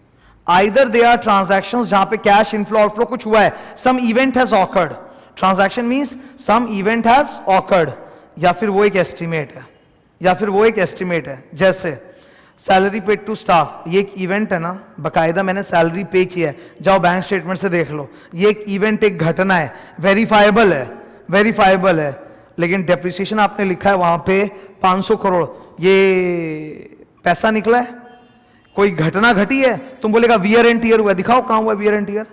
Either they are transactions जहां पे cash inflow outflow कुछ हुआ है, some event has occurred. Transaction means some event has occurred, या फिर वो एक estimate है, या फिर वो एक estimate है। जैसे सैलरी पेड टू स्टाफ, ये एक इवेंट है ना, बकायदा मैंने सैलरी पे किया है, जाओ बैंक स्टेटमेंट से देख लो, ये एक इवेंट, एक घटना है, वेरीफाइबल है, वेरीफाइबल है। लेकिन डेप्रिसिएशन आपने लिखा है वहां पे 500 करोड़, ये पैसा निकला है, कोई घटना घटी है, तुम बोलेगा वियर एंड टीयर हुआ, दिखाओ कहां हुआ वियर एंड टीयर।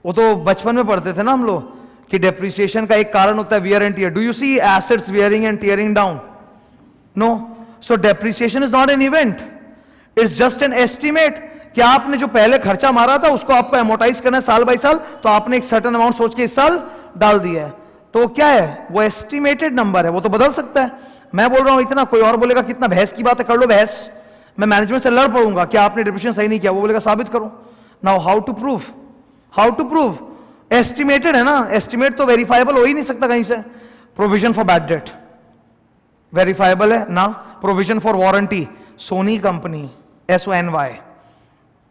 वो तो बचपन में पढ़ते थे ना हम लोग कि डेप्रिसिएशन का एक कारण होता है wear and tear. Do you see assets wearing and tearing down? No. So depreciation is not an event, it's just an estimate. कि आपने जो पहले खर्चा मारा था उसको आपको एमोटाइज करना है साल बाई साल, तो आपने एक सर्टेन अमाउंट सोच के इस साल डाल दिया है, तो क्या है वो एस्टिमेटेड नंबर है, वो तो बदल सकता है। मैं बोल रहा हूं इतना, कोई और बोलेगा कितना बहस की बात है, कर लो बहस, मैं मैनेजमेंट से लड़ पड़ूंगा कि आपने डेप्रिसिएशन सही नहीं किया, वो बोलेगा साबित करो। Now how to prove, how to prove? Estimated है ना, एस्टिमेट तो वेरीफाइबल हो ही नहीं सकता कहीं से। Provision for bad date verifiable है ना, provision for warranty, Sony company SONY,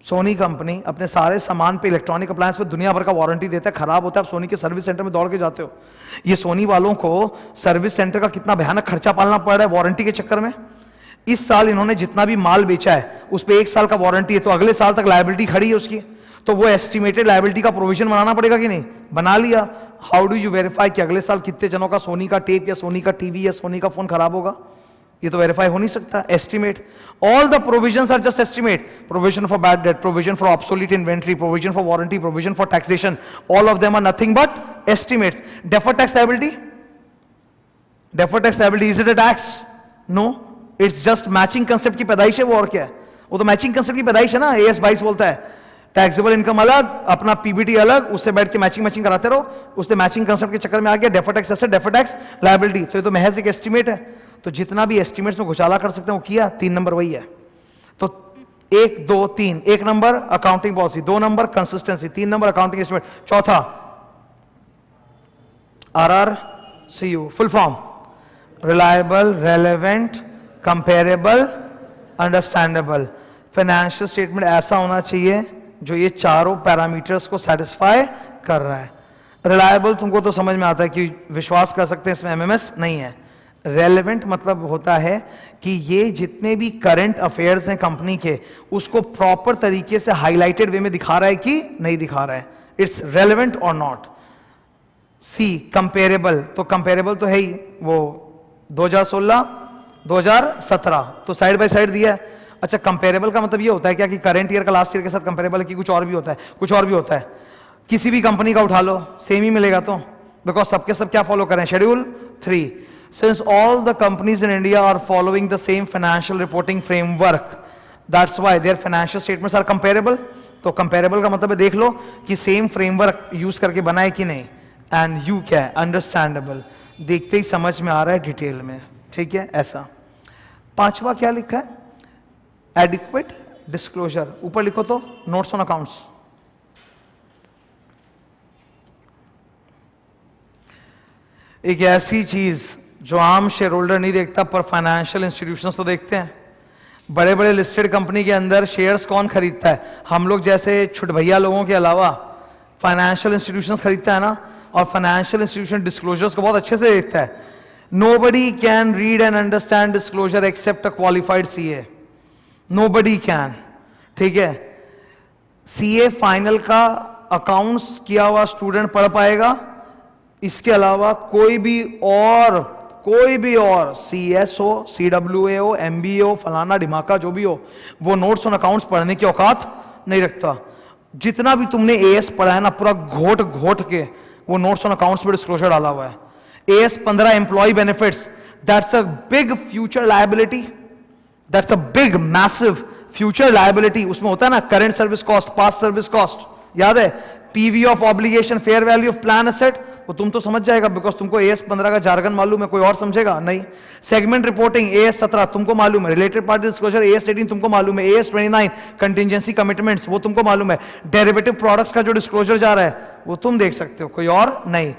Sony company अपने सारे सामान पे, इलेक्ट्रॉनिक अप्लायंस पे दुनिया भर का वारंटी देता है, खराब होता है आप सोनी के सर्विस सेंटर में दौड़ के जाते हो। ये सोनी वालों को सर्विस सेंटर का कितना भयानक खर्चा पालना पड़ रहा है वारंटी के चक्कर में। इस साल इन्होंने जितना भी माल बेचा है उस पर 1 साल का वारंटी है, तो अगले साल तक लायबिलिटी खड़ी है उसकी, तो वो एस्टिमेटेड लायबिलिटी का प्रोविजन बनाना पड़ेगा कि नहीं, बना लिया। हाउ डू यू वेरीफाई कि अगले साल कितने जनों का सोनी का टेप या सोनी का टीवी या सोनी का फोन खराब होगा? ये तो वेरीफाई हो नहीं सकता। Estimate, all the provisions are just estimate, provision for bad debt, provision for obsolete inventory, provision for warranty, provision for taxation, all of them are nothing but estimates. Deferred tax liability, deferred tax liability is it a tax? No, it's just matching concept की पैदाइश है वो, और क्या है वो, तो matching concept की पैदाइश है ना। AS 22 बोलता है टैक्सेबल इनकम अलग, अपना पीबीटी अलग, उससे बैठ के मैचिंग कराते रहो, उससे मैचिंग कंसेप्ट के चक्कर में आ गया deferred tax asset, deferred tax liability. तो ये तो महज एक एस्टिमेट है, तो जितना भी एस्टिमेट्स में घोटाला कर सकते हैं वो किया। 3 नंबर वही है। तो 1 2 3, 1 number accounting policy, 2 number consistency, 3 number accounting estimate, चौथा RRCU, full form reliable, relevant, comparable, understandable. Financial statement ऐसा होना चाहिए जो ये चारों पैरामीटर्स को सेटिस्फाई कर रहा है। रिलायबल तुमको तो समझ में आता है कि विश्वास कर सकते हैं, इसमें MMS नहीं है। रेलेवेंट मतलब होता है कि ये जितने भी करंट अफेयर्स हैं कंपनी के, उसको प्रॉपर तरीके से हाईलाइटेड वे में दिखा रहा है कि नहीं दिखा रहा है, इट्स रेलेवेंट और नॉट। सी कंपेरेबल, तो कंपेरेबल तो है ही, वो 2016 2017 तो साइड बाय साइड दिया है। अच्छा, कंपेरेबल का मतलब ये होता है क्या कि करंट ईयर का लास्ट ईयर के साथ कंपेरेबल है कि कुछ और भी होता है? कुछ और भी होता है। किसी भी कंपनी का उठा लो सेम ही मिलेगा, तो बिकॉज सबके सब क्या फॉलो करें, schedule 3। Since all the companies in India are following the same financial reporting framework, that's why their financial statements are comparable. तो कंपेरेबल का मतलब है देख लो कि सेम फ्रेमवर्क यूज करके बनाए कि नहीं, एंड यू क्या है, अंडरस्टैंडेबल, देखते ही समझ में आ रहा है डिटेल में, ठीक है। ऐसा 5वां क्या लिखा है, एडिक्वेट डिस्क्लोजर, ऊपर लिखो तो नोट्स ऑन अकाउंट्स। एक ऐसी चीज जो आम शेयर होल्डर नहीं देखता पर फाइनेंशियल इंस्टीट्यूशंस तो देखते हैं। बड़े बड़े लिस्टेड कंपनी के अंदर शेयर्स कौन खरीदता है? हम लोग जैसे छुटभैया लोगों के अलावा फाइनेंशियल इंस्टीट्यूशंस खरीदता है ना, और फाइनेंशियल इंस्टीट्यूशन डिस्क्लोजर्स को बहुत अच्छे से देखता है। Nobody can read and understand disclosure except a qualified CA, nobody can, ठीक है। CA फाइनल का अकाउंट्स किया हुआ स्टूडेंट पढ़ पाएगा, इसके अलावा कोई भी और CS हो, CWA हो, MBA हो, फलाना ढिमाका जो भी हो, वो नोट्स ऑन अकाउंट्स पढ़ने की औकात नहीं रखता। जितना भी तुमने AS पढ़ा है ना, पूरा घोट घोट के वो नोट्स ऑन अकाउंट्स पे डिस्क्लोजर डाला हुआ है। AS 15 employee benefits, that's a big future liability, that's a big massive future liability. उसमें होता है ना current service cost, past service cost, याद है, PV of obligation, fair value of plan asset, वो तुम तो समझ जाएगा बिकॉज तुमको AS 15 का जार्गन मालूम है, कोई और समझेगा नहीं। सेगमेंट रिपोर्टिंग AS 17 तुमको मालूम है, रिलेटेड पार्टी डिस्क्लोजर AS 18 तुमको मालूम है, AS 29 कंटिजेंसी कमिटमेंट्स वो तुमको मालूम है, डेरिवेटिव प्रोडक्ट्स का जो डिस्क्लोजर जा रहा है वो तुम देख सकते हो, कोई और नहीं।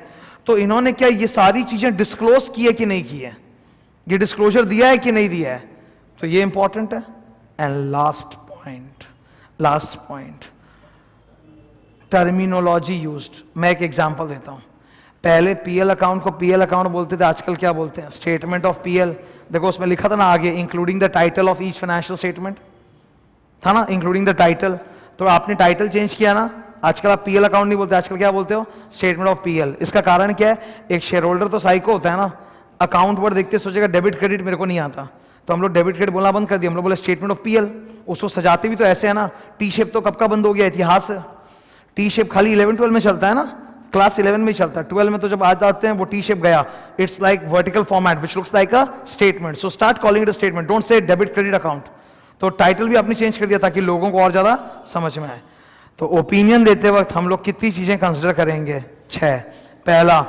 तो इन्होंने क्या ये सारी चीजें डिस्क्लोज की है कि नहीं की है, ये डिस्क्लोजर दिया है कि नहीं दिया है, तो ये इंपॉर्टेंट है। And last point terminology used. मैं एक एग्जांपल देता हूं। पहले PL अकाउंट को PL अकाउंट बोलते थे, आजकल क्या बोलते हैं, स्टेटमेंट ऑफ PL। देखो उसमें लिखा था ना आगे, including the title of each financial statement, था ना, इंक्लूडिंग द टाइटल। तो आपने टाइटल चेंज किया ना, आजकल आप PL अकाउंट नहीं बोलते, आजकल क्या बोलते हो, स्टेटमेंट ऑफ PL। इसका कारण क्या है, एक शेयर होल्डर तो साइको होता है ना, अकाउंट वर्ड देखते सोचेगा डेबिट क्रेडिट मेरे को नहीं आता, तो हम लोग डेबिट क्रेडिट बोलना बंद कर दिया, हम लोग बोले स्टेटमेंट ऑफ PL। उसको सजाते भी तो ऐसे है ना, T शेप तो कब का बंद हो गया, इतिहास है। T शेप खाली 11-12 में चलता है ना, क्लास 11 में ही चलता है, 12 में तो जब आ जाते हैं वो T शेप गया। It's like vertical format which looks like a statement, so start calling it a statement, don't say debit credit account. तो टाइटल भी आपने चेंज कर दिया ताकि लोगों को और ज्यादा समझ में आए। तो ओपिनियन देते वक्त हम लोग कितनी चीजें कंसिडर करेंगे, 6। पहला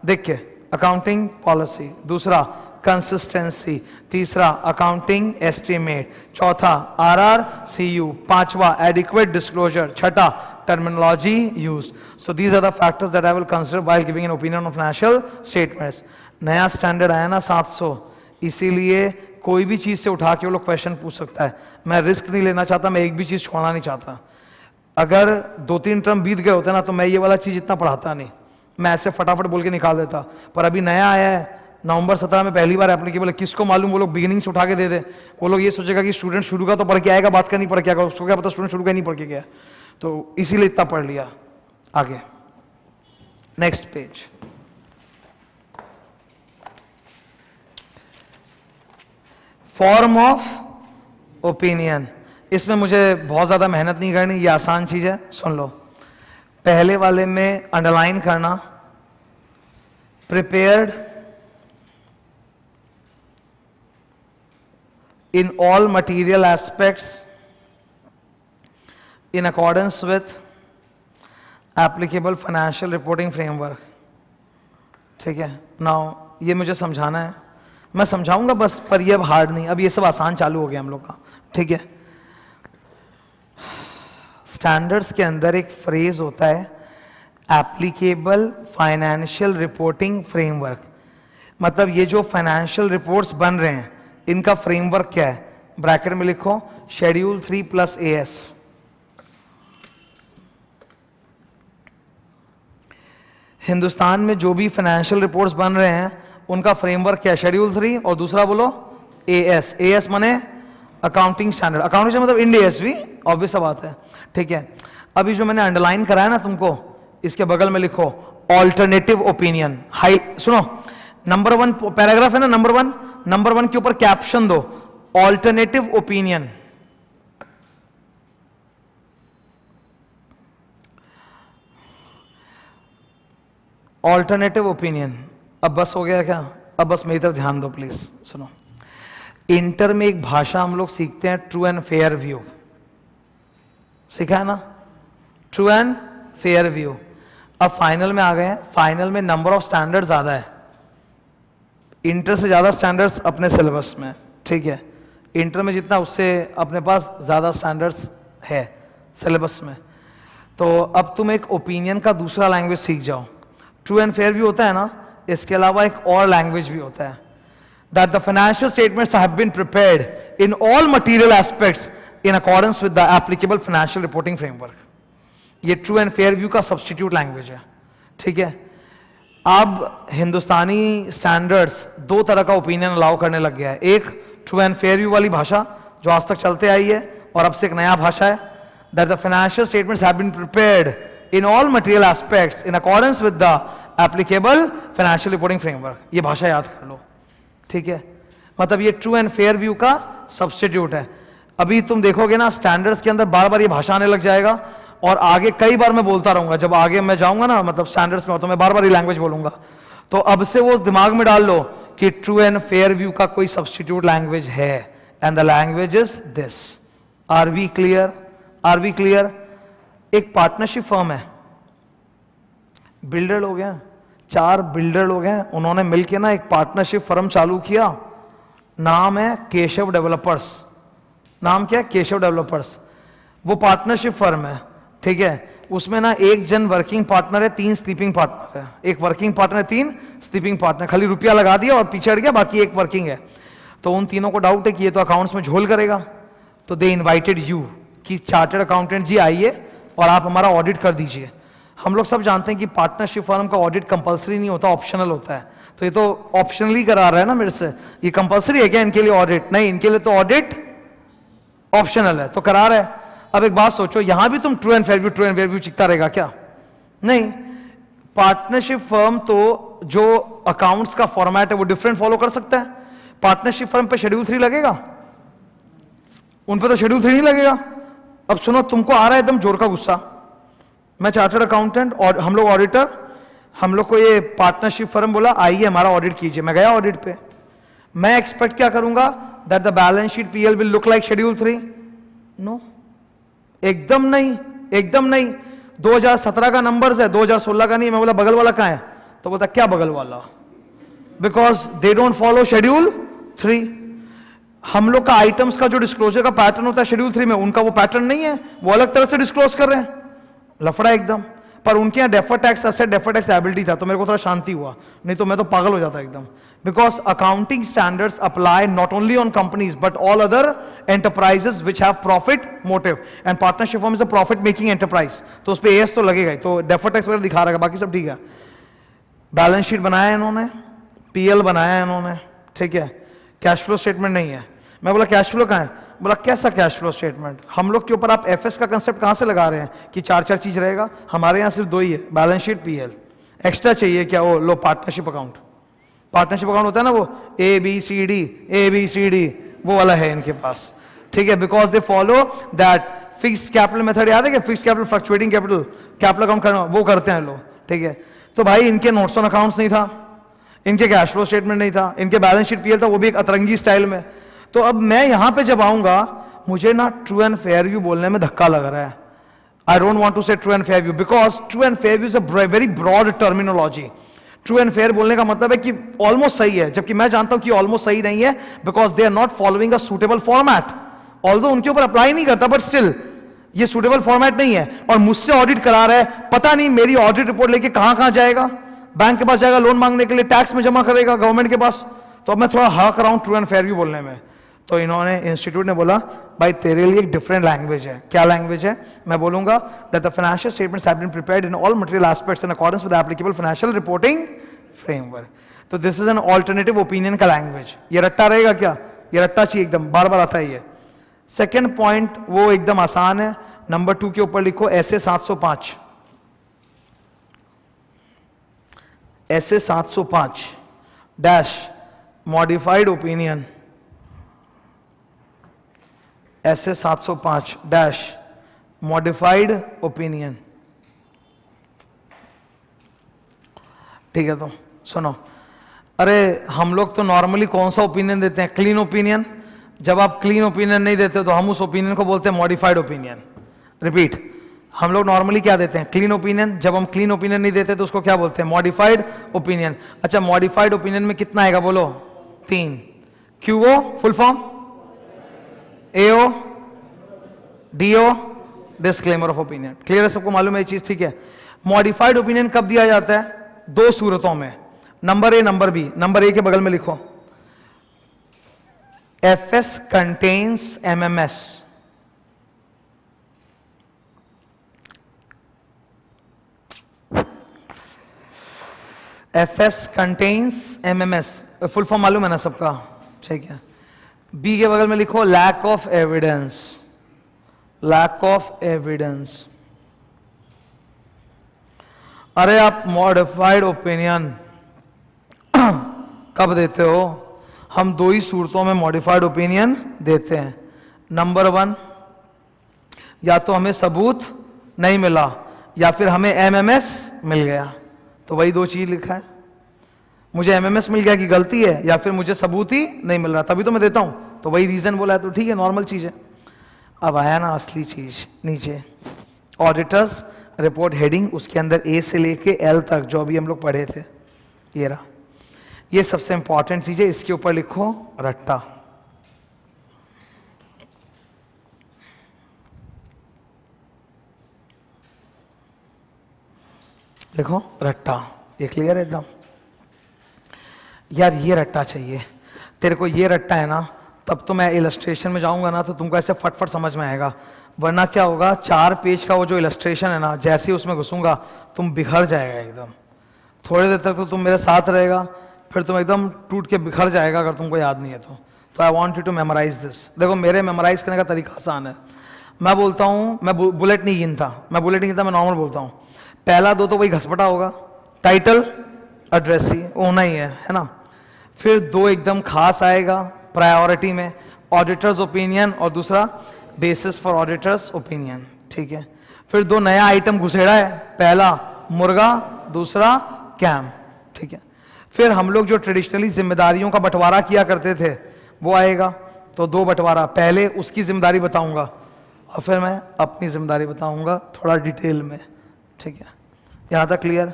देखिए अकाउंटिंग पॉलिसी, दूसरा कंसिस्टेंसी, तीसरा अकाउंटिंग एस्टिमेट, चौथा RRCU, पांचवा एडिक्वेट डिस्क्लोजर, छठा terminology used. So these are the factors that I will consider while giving an opinion on financial statements. नया स्टैंडर्ड आया ना 700, इसीलिए कोई भी चीज़ से उठा के वो लोग क्वेश्चन पूछ सकता है। मैं रिस्क नहीं लेना चाहता, मैं एक भी चीज़ छोड़ना नहीं चाहता। अगर 2-3 टर्म बीत गए होते ना तो मैं ये वाला चीज़ इतना पढ़ाता नहीं, मैं ऐसे फटाफट बोल के निकाल देता। पर अभी नया आया है, नवंबर 17 में पहली बार एप्लीकेबल, किसको मालूम वो लोग बिगिनिंग से उठा के दे दे। वो लोग ये सोचेगा कि स्टूडेंट शुरू का तो पढ़ के आएगा, बात का नहीं पढ़ के आएगा, उसको क्या पता स्टूडेंट शुरू का नहीं पढ़ के गया। तो इसीलिए इतना पढ़ लिया। आगे next page. Form of opinion, इसमें मुझे बहुत ज्यादा मेहनत नहीं करनी, ये आसान चीज है, सुन लो। पहले वाले में अंडरलाइन करना, prepared in all material aspects in accordance with applicable financial reporting framework। ठीक है, नाउ ये मुझे समझाना है, मैं समझाऊंगा बस, पर ये अब हार्ड नहीं, अब ये सब आसान चालू हो गया हम लोग का। ठीक है, स्टैंडर्ड्स के अंदर एक फ्रेज होता है एप्लीकेबल फाइनेंशियल रिपोर्टिंग फ्रेमवर्क। मतलब ये जो फाइनेंशियल रिपोर्ट्स बन रहे हैं इनका फ्रेमवर्क क्या है, ब्रैकेट में लिखो शेड्यूल 3+ AS। हिंदुस्तान में जो भी फाइनेंशियल रिपोर्ट्स बन रहे हैं उनका फ्रेमवर्क क्या है, शेड्यूल 3 और दूसरा बोलो AS। AS माने अकाउंटिंग स्टैंडर्ड, अकाउंटिंग मतलब इंड AS भी, ऑब्वियस सा बात है। ठीक है, अभी जो मैंने अंडरलाइन कराया ना तुमको, इसके बगल में लिखो ऑल्टरनेटिव ओपिनियन। हाई सुनो, नंबर 1 पैराग्राफ है ना, नंबर 1 के ऊपर कैप्शन दो ऑल्टरनेटिव ओपिनियन। ऑल्टरनेटिव ओपिनियन, अब बस हो गया क्या, अब बस मेरी तरफ ध्यान दो प्लीज, सुनो। इंटर में एक भाषा हम लोग सीखते हैं, ट्रू एंड फेयर व्यू, सीखा है ना, ट्रू एंड फेयर व्यू। अब फाइनल में आ गए हैं, फाइनल में नंबर ऑफ स्टैंडर्ड ज्यादा है, इंटर से ज्यादा स्टैंडर्ड्स अपने सिलेबस में। ठीक है, इंटर में जितना उससे अपने पास ज्यादा स्टैंडर्ड्स है सिलेबस में। तो अब तुम एक ओपिनियन का दूसरा लैंग्वेज सीख जाओ। ट्रू एंड फेयर व्यू होता है ना, इसके अलावा एक और लैंग्वेज भी होता है, that the financial statements have been prepared in all material aspects in accordance with the applicable financial reporting framework. ये ट्रू एंड फेयर व्यू का सब्स्टिट्यूट लैंग्वेज है। ठीक है, अब हिंदुस्तानी स्टैंडर्ड्स 2 तरह का ओपिनियन अलाउ करने लग गया है, एक ट्रू एंड फेयर व्यू वाली भाषा जो आज तक चलते आई है, और अब से एक नया भाषा है that the financial statements have been prepared in all material aspects in accordance with the applicable financial reporting framework. ये भाषा याद कर लो। ठीक है, मतलब ये ट्रू एंड फेयर व्यू का सब्स्टिट्यूट है। अभी तुम देखोगे ना स्टैंडर्ड्स के अंदर बार बार ये भाषा आने लग जाएगा, और आगे कई बार मैं बोलता रहूंगा, जब आगे मैं जाऊंगा ना मतलब स्टैंडर्ड्स में, तो मैं बार बार ये लैंग्वेज बोलूंगा। तो अब से वो दिमाग में डाल लो कि ट्रू एंड फेयर व्यू का कोई सब्स्टिट्यूट लैंग्वेज है, and the language is this. Are we clear, are we clear. एक पार्टनरशिप फर्म है, बिल्डर लोग हैं, 4 बिल्डर लोग हैं, उन्होंने मिलकर ना एक पार्टनरशिप फर्म चालू किया, नाम है केशव डेवलपर्स। नाम क्या है, केशव डेवलपर्स। वो पार्टनरशिप फर्म है। ठीक है, उसमें ना एक जन वर्किंग पार्टनर है, 3 स्लीपिंग पार्टनर है। एक वर्किंग पार्टनर है, 3 स्लीपिंग पार्टनर, खाली रुपया लगा दिया और पीछे हट गया, बाकी एक वर्किंग है। तो उन तीनों को डाउट है कि ये तो अकाउंट्स में झोल करेगा, तो दे इनवाइटेड यू कि चार्टर्ड अकाउंटेंट जी आइए और आप हमारा ऑडिट कर दीजिए। हम लोग सब जानते हैं कि पार्टनरशिप फर्म का ऑडिट कंपलसरी नहीं होता, ऑप्शनल होता है। तो ये तो ऑप्शनली करा रहा है ना मेरे से, ये कंपलसरी है क्या इनके लिए ऑडिट? नहीं, इनके लिए तो ऑडिट ऑप्शनल है, तो करा रहा है। अब एक बात सोचो, यहां भी तुम ट्रू एंड फेयर व्यू चिकता रहेगा क्या? नहीं, पार्टनरशिप फर्म तो जो अकाउंट्स का फॉर्मेट है वो डिफरेंट फॉलो कर सकता है। पार्टनरशिप फर्म पे शेड्यूल 3 लगेगा, उन पे तो शेड्यूल 3 नहीं लगेगा। अब सुनो, तुमको आ रहा है एकदम जोर का गुस्सा, मैं चार्टर्ड अकाउंटेंट और हम लोग ऑडिटर, हम लोग को ये पार्टनरशिप फर्म बोला आइए हमारा ऑडिट कीजिए। मैं गया ऑडिट पे, मैं एक्सपेक्ट क्या करूंगा, that the balance sheet PL will look like schedule 3? No, एकदम नहीं, एकदम नहीं। 2017 का नंबर्स है, 2016 का नहीं। मैं बोला बगल वाला कहां है, तो बोलता क्या बगल वाला, because they don't follow schedule 3। हम लोग का आइटम्स का जो डिस्क्लोजर का पैटर्न होता है शेड्यूल 3 में, उनका वो पैटर्न नहीं है, वो अलग तरह से डिस्क्लोज कर रहे हैं, लफड़ा एकदम। पर उनके यहाँ defer tax asset, defer tax liability था, तो मेरे को थोड़ा शांति हुआ, नहीं तो मैं तो पागल हो जाता एकदम because accounting standards apply not only on companies but all other enterprises which have profit motive, and partnership firm is a profit making enterprise, तो उस पे एस तो लगेगा ही, तो डेफर टैक्स वगैरह दिखा रहा है, बाकी सब ठीक है। बैलेंस शीट बनाया है इन्होंने, पीएल बनाया है इन्होंने, ठीक है, कैश फ्लो स्टेटमेंट नहीं है। मैं बोला कैश फ्लो कहाँ है, बोला कैसा कैश फ्लो स्टेटमेंट, हम लोग के ऊपर आप एफएस का कंसेप्ट कहाँ से लगा रहे हैं कि चार चार चीज रहेगा, हमारे यहाँ सिर्फ दो ही है, बैलेंस शीट पीएल। एक्स्ट्रा चाहिए क्या, वो लो पार्टनरशिप अकाउंट, पार्टनरशिप अकाउंट होता है ना वो ABCD वो वाला है इनके पास, ठीक है, because they follow that fixed capital method, याद है कि fixed capital fluctuating capital account करना वो करते हैं लोग, ठीक है। तो भाई इनके नोट्स ऑन अकाउंट्स नहीं था, इनके कैश फ्लो स्टेटमेंट नहीं था, इनके बैलेंस शीट पीएल था, वो भी एक अतरंगी स्टाइल में। तो अब मैं यहां पे जब आऊंगा मुझे ना ट्रू एंड फेयर व्यू बोलने में धक्का लग रहा है। I don't want to say true and fair view because true and fair view is a very broad terminology. True and fair बोलने का मतलब है कि ऑलमोस्ट सही है, जबकि मैं जानता हूं कि ऑलमोस्ट सही नहीं है because they are not following a suitable format. Although उनके ऊपर अप्लाई नहीं करता बट स्टिल ये सूटेबल फॉर्मेट नहीं है और मुझसे ऑडिट करा रहा है, पता नहीं मेरी ऑडिट रिपोर्ट लेके कहां कहां जाएगा, बैंक के पास जाएगा लोन मांगने के लिए, टैक्स में जमा करेगा गवर्नमेंट के पास। तो अब मैं थोड़ा हक रहा हूं ट्रू एंड फेयर व्यू बोलने में। तो इन्होंने इंस्टीट्यूट ने बोला भाई तेरे लिए एक डिफरेंट लैंग्वेज है। क्या लैंग्वेज है, मैं बोलूंगा that the financial statements have been prepared in all material aspects in accordance with applicable financial reporting framework. तो this is an alternative opinion का लैंग्वेज। ये रट्टा रहेगा क्या, ये रट्टा चाहिए एकदम, बार बार आता है ये। सेकेंड पॉइंट वो एकदम आसान है, नंबर 2 के ऊपर लिखो SA 705, SA 705 dash modified opinion, SA 705 dash modified opinion, ठीक है। तो सुनो, अरे हम लोग तो नॉर्मली कौन सा ओपिनियन देते हैं, क्लीन ओपिनियन। जब आप क्लीन ओपिनियन नहीं देते तो हम उस ओपिनियन को बोलते हैं मॉडिफाइड ओपिनियन। रिपीट, हम लोग नॉर्मली क्या देते हैं, क्लीन ओपिनियन। जब हम क्लीन ओपिनियन नहीं देते तो उसको क्या बोलते हैं, मॉडिफाइड ओपिनियन। अच्छा, मॉडिफाइड ओपिनियन में कितना आएगा बोलो, 3। QO full form, AO DO disclaimer of opinion. Clear है, सबको मालूम है ये चीज, ठीक है। मॉडिफाइड ओपिनियन कब दिया जाता है, 2 सूरतों में, number A number B। Number A के बगल में लिखो FS contains MMS, FS contains MMS, full form मालूम है ना सबका, ठीक है। B के बगल में लिखो lack of evidence, lack of evidence. अरे आप मॉडिफाइड ओपिनियन कब देते हो, हम 2 ही सूरतों में मॉडिफाइड ओपिनियन देते हैं। नंबर 1, या तो हमें सबूत नहीं मिला या फिर हमें MMS मिल गया, तो वही 2 चीज लिखा है। मुझे MMS मिल गया कि गलती है, या फिर मुझे सबूत ही नहीं मिल रहा तभी तो मैं देता हूं, तो वही रीजन बोला है, तो ठीक है, नॉर्मल चीज है। अब आया ना असली चीज, नीचे ऑडिटर्स रिपोर्ट हेडिंग, उसके अंदर A से लेके L तक जो अभी हम लोग पढ़े थे, ये रहा, ये सबसे इंपॉर्टेंट चीज है। इसके ऊपर लिखो रट्टा, लिखो रट्टा, ये क्लियर है एकदम। यार ये रट्टा चाहिए तेरे को, ये रट्टा है ना, तब तो मैं इलस्ट्रेशन में जाऊंगा ना तो तुमको ऐसे फटफट समझ में आएगा। वरना क्या होगा, 4 पेज का वो जो इलस्ट्रेशन है ना, जैसे ही उसमें घुसूंगा तुम बिखर जाएगा एकदम। थोड़ी देर तक तो तुम मेरे साथ रहेगा, फिर तुम एकदम टूट के बिखर जाएगा अगर तुमको याद नहीं है तो I want you to memorize this. देखो मेरे मेमोराइज करने का तरीका आसान है, मैं बोलता हूँ, मैं बुलेट नहीं गिनता, मैं नॉर्मल बोलता हूँ। पहला 2 तो वही घसपटा होगा, टाइटल एड्रेस ही होना ही है ना। फिर 2 एकदम खास आएगा प्रायोरिटी में, ऑडिटर्स ओपिनियन, और दूसरा बेसिस फॉर ऑडिटर्स ओपिनियन, ठीक है। फिर 2 नया आइटम घुसेड़ा है, पहला मुर्गा, दूसरा कैम, ठीक है। फिर हम लोग जो ट्रेडिशनली जिम्मेदारियों का बंटवारा किया करते थे वो आएगा, तो 2 बंटवारा, पहले उसकी जिम्मेदारी बताऊंगा और फिर मैं अपनी जिम्मेदारी बताऊंगा थोड़ा डिटेल में, ठीक है। यहाँ तक क्लियर।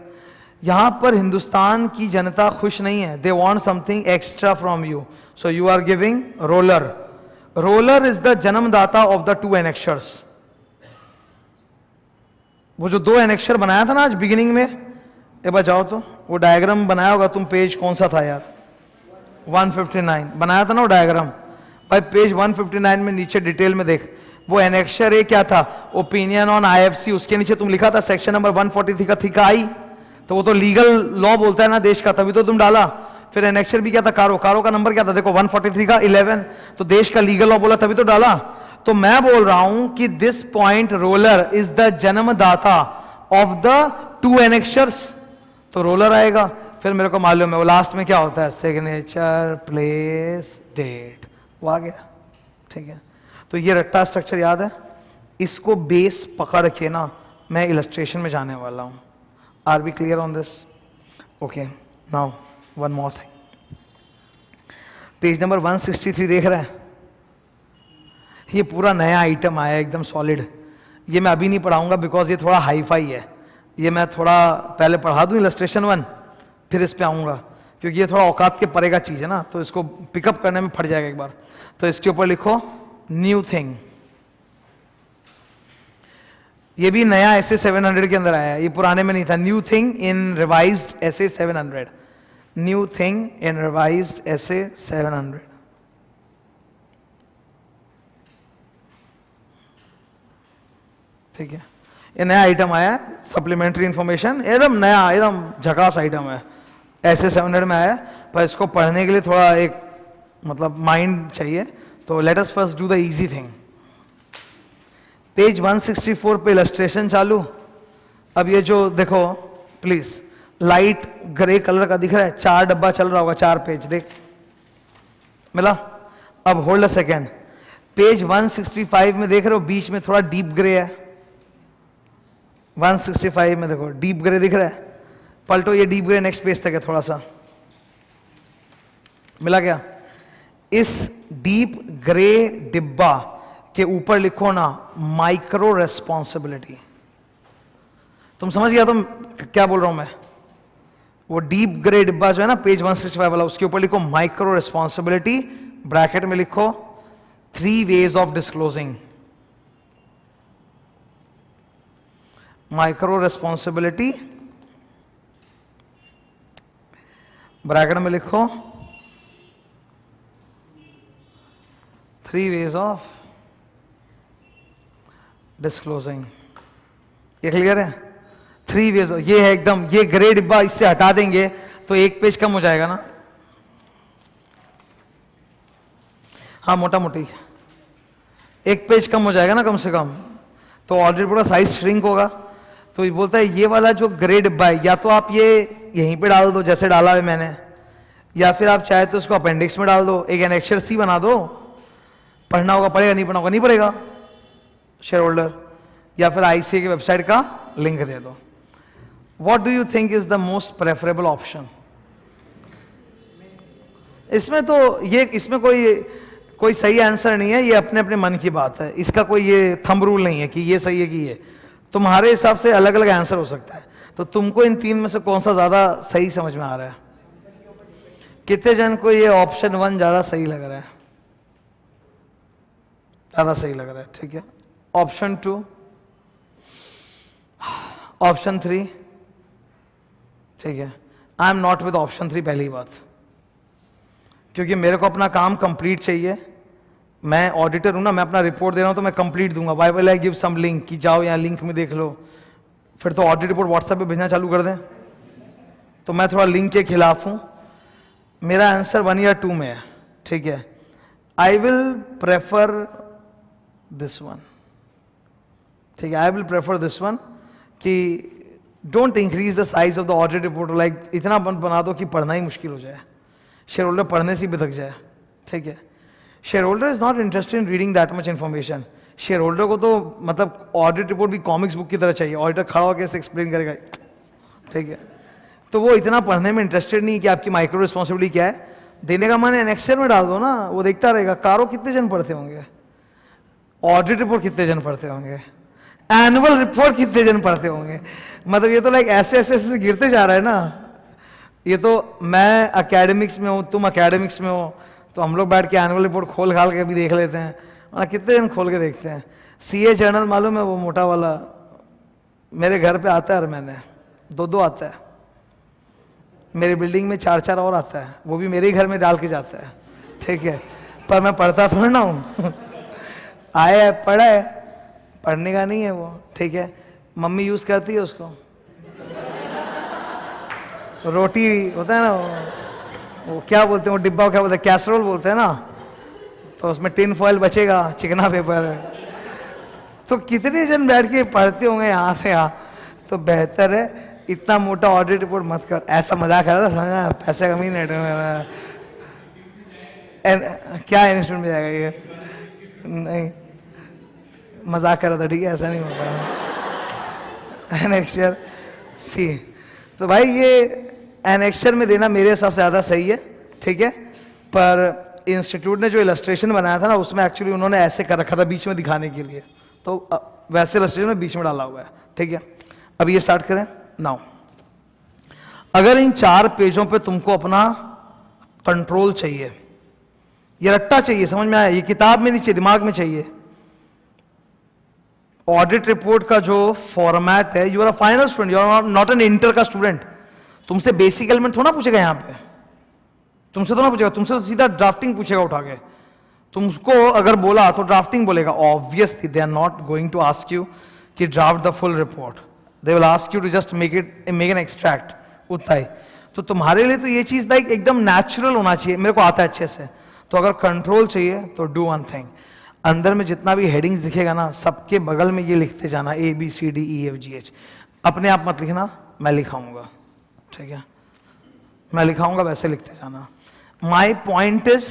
यहाँ पर हिंदुस्तान की जनता खुश नहीं है, they want something extra from you, so you are giving roller. Roller is the जन्मदाता ऑफ द 2 एनेक्शर्स। वो जो 2 एनेक्शर बनाया था ना आज बिगिनिंग में, एक बार जाओ तो वो डायग्राम बनाया होगा तुम, पेज कौन सा था यार, 159 बनाया था ना वो डायग्राम भाई, पेज 159 में नीचे डिटेल में देख, वो एनेक्शर ए क्या था, ओपिनियन ऑन आईएफसी, उसके नीचे तुम लिखा था सेक्शन नंबर 143 का थी का आई, तो वो तो लीगल लॉ बोलता है ना देश का, तभी तो तुम डाला। फिर एनेक्शर भी क्या था, कारो, कारो का नंबर क्या था देखो 143 का 11, तो देश का लीगल लॉ बोला तभी तो डाला। तो मैं बोल रहा हूं कि this point roller is the जन्मदाता ऑफ द 2 एनेक्शर्स, तो रोलर आएगा। फिर मेरे को मालूम है वो लास्ट में क्या होता है, सिग्नेचर प्लेस डेट, वो आ गया, ठीक है। तो ये रट्टा स्ट्रक्चर याद है, इसको बेस पकड़ के ना मैं इलस्ट्रेशन में जाने वाला हूं। Are we clear on this? Okay, now one more thing, page number 163 देख रहे हैं, ये पूरा नया आइटम आया एकदम सॉलिड। ये मैं अभी नहीं पढ़ाऊंगा बिकॉज ये थोड़ा हाई फाई है, ये मैं थोड़ा पहले पढ़ा दूं इलस्ट्रेशन 1, फिर इस पे आऊंगा, क्योंकि ये थोड़ा औकात के परे का चीज है ना, तो इसको पिकअप करने में फट जाएगा एक बार। तो इसके ऊपर लिखो न्यू थिंग, ये भी नया एसे 700 के अंदर आया है, ये पुराने में नहीं था। New thing in revised SA 700, new thing in revised SA 700। ठीक है, ये नया आइटम आया है, सप्लीमेंट्री इंफॉर्मेशन, एकदम नया, एकदम झकास आइटम है, ऐसे 700 में आया, पर इसको पढ़ने के लिए थोड़ा एक मतलब माइंड चाहिए। तो let us first do the easy thing. Page 164 पे इलस्ट्रेशन चालू। अब ये जो देखो प्लीज, लाइट ग्रे कलर का दिख रहा है, 4 डब्बा चल रहा होगा, 4 पेज देख मिला। अब होल्ड अ सेकेंड, पेज 165 में देख रहे हो बीच में थोड़ा डीप ग्रे है, 165 में देखो डीप ग्रे दिख रहा है, पलटो ये डीप ग्रे नेक्स्ट पेज तक है, थोड़ा सा मिला क्या? इस डीप ग्रे डिब्बा के ऊपर लिखो ना माइक्रो रेस्पॉन्सिबिलिटी। तुम समझ गया तुम क्या बोल रहा हूं मैं? वो डीप ग्रे डिब्बा जो है ना पेज 165 वाला, उसके ऊपर लिखो माइक्रो रेस्पॉन्सिबिलिटी, ब्रैकेट में लिखो 3 ways of disclosing. Micro responsibility, bracket में लिखो 3 वेज ऑफ डिस्क्लोजिंग। ये क्लियर है? 3 वेज, ये है एकदम, ये ग्रे डिब्बा इससे हटा देंगे तो एक पेज कम हो जाएगा ना, हाँ मोटा मोटी एक पेज कम हो जाएगा ना कम से कम, तो ऑलरेडी पूरा साइज श्रिंक होगा। तो ये बोलता है ये वाला जो ग्रे डिब्बा है, या तो आप ये यहीं पे डाल दो जैसे डाला है मैंने, या फिर आप चाहे तो उसको अपेंडिक्स में डाल दो, एक एनेक्सर सी बना दो, पढ़ना होगा पढ़ेगा, नहीं पढ़ना होगा नहीं पढ़ेगा, शेयर होल्डर, या फिर आईसीए की वेबसाइट का लिंक दे दो। What do you think is the most preferable option? इसमें तो ये, इसमें कोई सही आंसर नहीं है, ये अपने अपने मन की बात है, इसका कोई ये थंब रूल नहीं है कि ये सही है कि ये, तुम्हारे हिसाब से अलग अलग आंसर हो सकता है। तो तुमको इन 3 में से कौन सा ज्यादा सही समझ में आ रहा है? कितने जन को ये ऑप्शन 1 ज्यादा सही लग रहा है? ज्यादा सही लग रहा है, ठीक है। ऑप्शन 2, ऑप्शन 3, ठीक है। I am not with option 3, पहली बात, क्योंकि मेरे को अपना काम कंप्लीट चाहिए, मैं ऑडिटर हूं ना, मैं अपना रिपोर्ट दे रहा हूं तो मैं कंप्लीट दूंगा। Why will I give some link कि जाओ यहाँ लिंक में देख लो, फिर तो ऑडिट रिपोर्ट व्हाट्सएप पे भेजना चालू कर दें, तो मैं थोड़ा लिंक के खिलाफ हूं। मेरा आंसर 1 या 2 में है, ठीक है। I will prefer this one, ठीक है, I will prefer this one कि don't increase the size of the audit report, like इतना बना दो कि पढ़ना ही मुश्किल हो जाए, शेयर होल्डर पढ़ने से भी थक जाए, ठीक है। Share holder is not interested in reading that much information. Share holder को तो मतलब ऑडिट रिपोर्ट भी कॉमिक्स बुक की तरह चाहिए, ऑडिटर खड़ा होकर ऐसे एक्सप्लेन करेगा, ठीक है। तो वो इतना पढ़ने में इंटरेस्टेड नहीं कि आपकी माइक्रो रिस्पॉन्सिबिलिटी क्या है, देने का मन है एनेक्सर में डाल दो ना, वो देखता रहेगा। कारो कितने जन पढ़ते होंगे, ऑडिट रिपोर्ट कितने जन पढ़ते होंगे, एनुअल रिपोर्ट कितने जन पढ़ते होंगे, मतलब ये तो लाइक ऐसे ऐसे ऐसे गिरते जा रहा है ना। ये तो मैं एकेडमिक्स में हूँ, तुम एकेडमिक्स में हो, तो हम लोग बैठ के एनुअल रिपोर्ट खोल खाल के भी देख लेते हैं, और कितने जन खोल के देखते हैं। सीए जर्नल मालूम है, वो मोटा वाला मेरे घर पे आता है, और मैंने 2 आता है, मेरी बिल्डिंग में 4-4 और आता है, वो भी मेरे ही घर में डाल के जाता है, ठीक है, पर मैं पढ़ता थोड़ा ना हूँ। आया है, पढ़ा है, पढ़ने का नहीं है वो, ठीक है। मम्मी यूज करती है उसको, रोटी होता है ना वो क्या बोलते हैं, वो डिब्बा क्या बोलते हैं, कैसरोल बोलते हैं ना, तो उसमें टिन फॉइल बचेगा, चिकना पेपर है, तो कितने जन बैठ के पढ़ते होंगे यहाँ से यहाँ। तो बेहतर है इतना मोटा ऑडिट रिपोर्ट मत कर। ऐसा मजाक कर रहा था, समझा, पैसे कमी नहीं, क्या इंस्टीट्यूट में जाएगा ये, नहीं मजाक कर रहा था, ठीक है, ऐसा नहीं होता। एनेक्चर सी, तो भाई ये एनेक्चर में देना मेरे हिसाब से ज़्यादा सही है, ठीक है। पर इंस्टीट्यूट ने जो इलस्ट्रेशन बनाया था ना, उसमें एक्चुअली उन्होंने ऐसे कर रखा था बीच में दिखाने के लिए, तो वैसे इलस्ट्रेशन में बीच में डाला हुआ है, ठीक है। अब ये स्टार्ट करें नाउ। अगर इन 4 पेजों पे तुमको अपना कंट्रोल चाहिए, ये रट्टा चाहिए, समझ में आया, ये किताब में नहीं चाहिए, दिमाग में चाहिए। ऑडिट रिपोर्ट का जो फॉर्मेट है, you are a final student, you are not an inter का स्टूडेंट। तुमसे बेसिक एलिमेंट थोड़ा पूछेगा यहां पे, तुमसे तो ना पूछेगा, तुमसे तो सीधा ड्राफ्टिंग पूछेगा उठा के। तुमको अगर बोला तो ड्राफ्टिंग बोलेगा, obviously they are not going to ask you कि draft the full report, they will ask you to just make an extract, उतना ही। तो तुम्हारे लिए तो ये चीज लाइक एकदम नेचुरल होना चाहिए, मेरे को आता है अच्छे से। तो अगर कंट्रोल चाहिए तो डू वन थिंग, अंदर में जितना भी हेडिंग्स दिखेगा ना, सबके बगल में ये लिखते जाना, ABCDEFGH। अपने आप मत लिखना, मैं लिखाऊंगा, ठीक है, मैं लिखाऊंगा, वैसे लिखते जाना। माई पॉइंट इज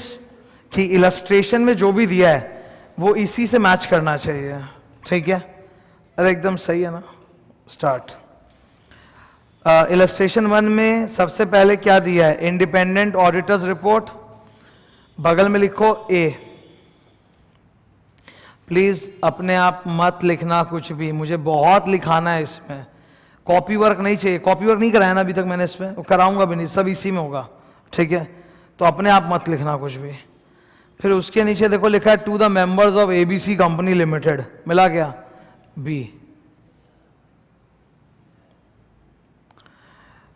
कि इलस्ट्रेशन में जो भी दिया है वो इसी से मैच करना चाहिए, ठीक है। अरे एकदम सही है ना। स्टार्ट। इलस्ट्रेशन 1 में सबसे पहले क्या दिया है, इंडिपेंडेंट ऑडिटर्स रिपोर्ट, बगल में लिखो A। प्लीज अपने आप मत लिखना कुछ भी, मुझे बहुत लिखाना है इसमें, कॉपी वर्क नहीं चाहिए, कॉपी वर्क नहीं कराया ना अभी तक मैंने इसमें, वो कराऊंगा भी नहीं, सब इसी में होगा, ठीक है। तो अपने आप मत लिखना कुछ भी। फिर उसके नीचे देखो लिखा है to the members of ABC company limited, मिला क्या, B।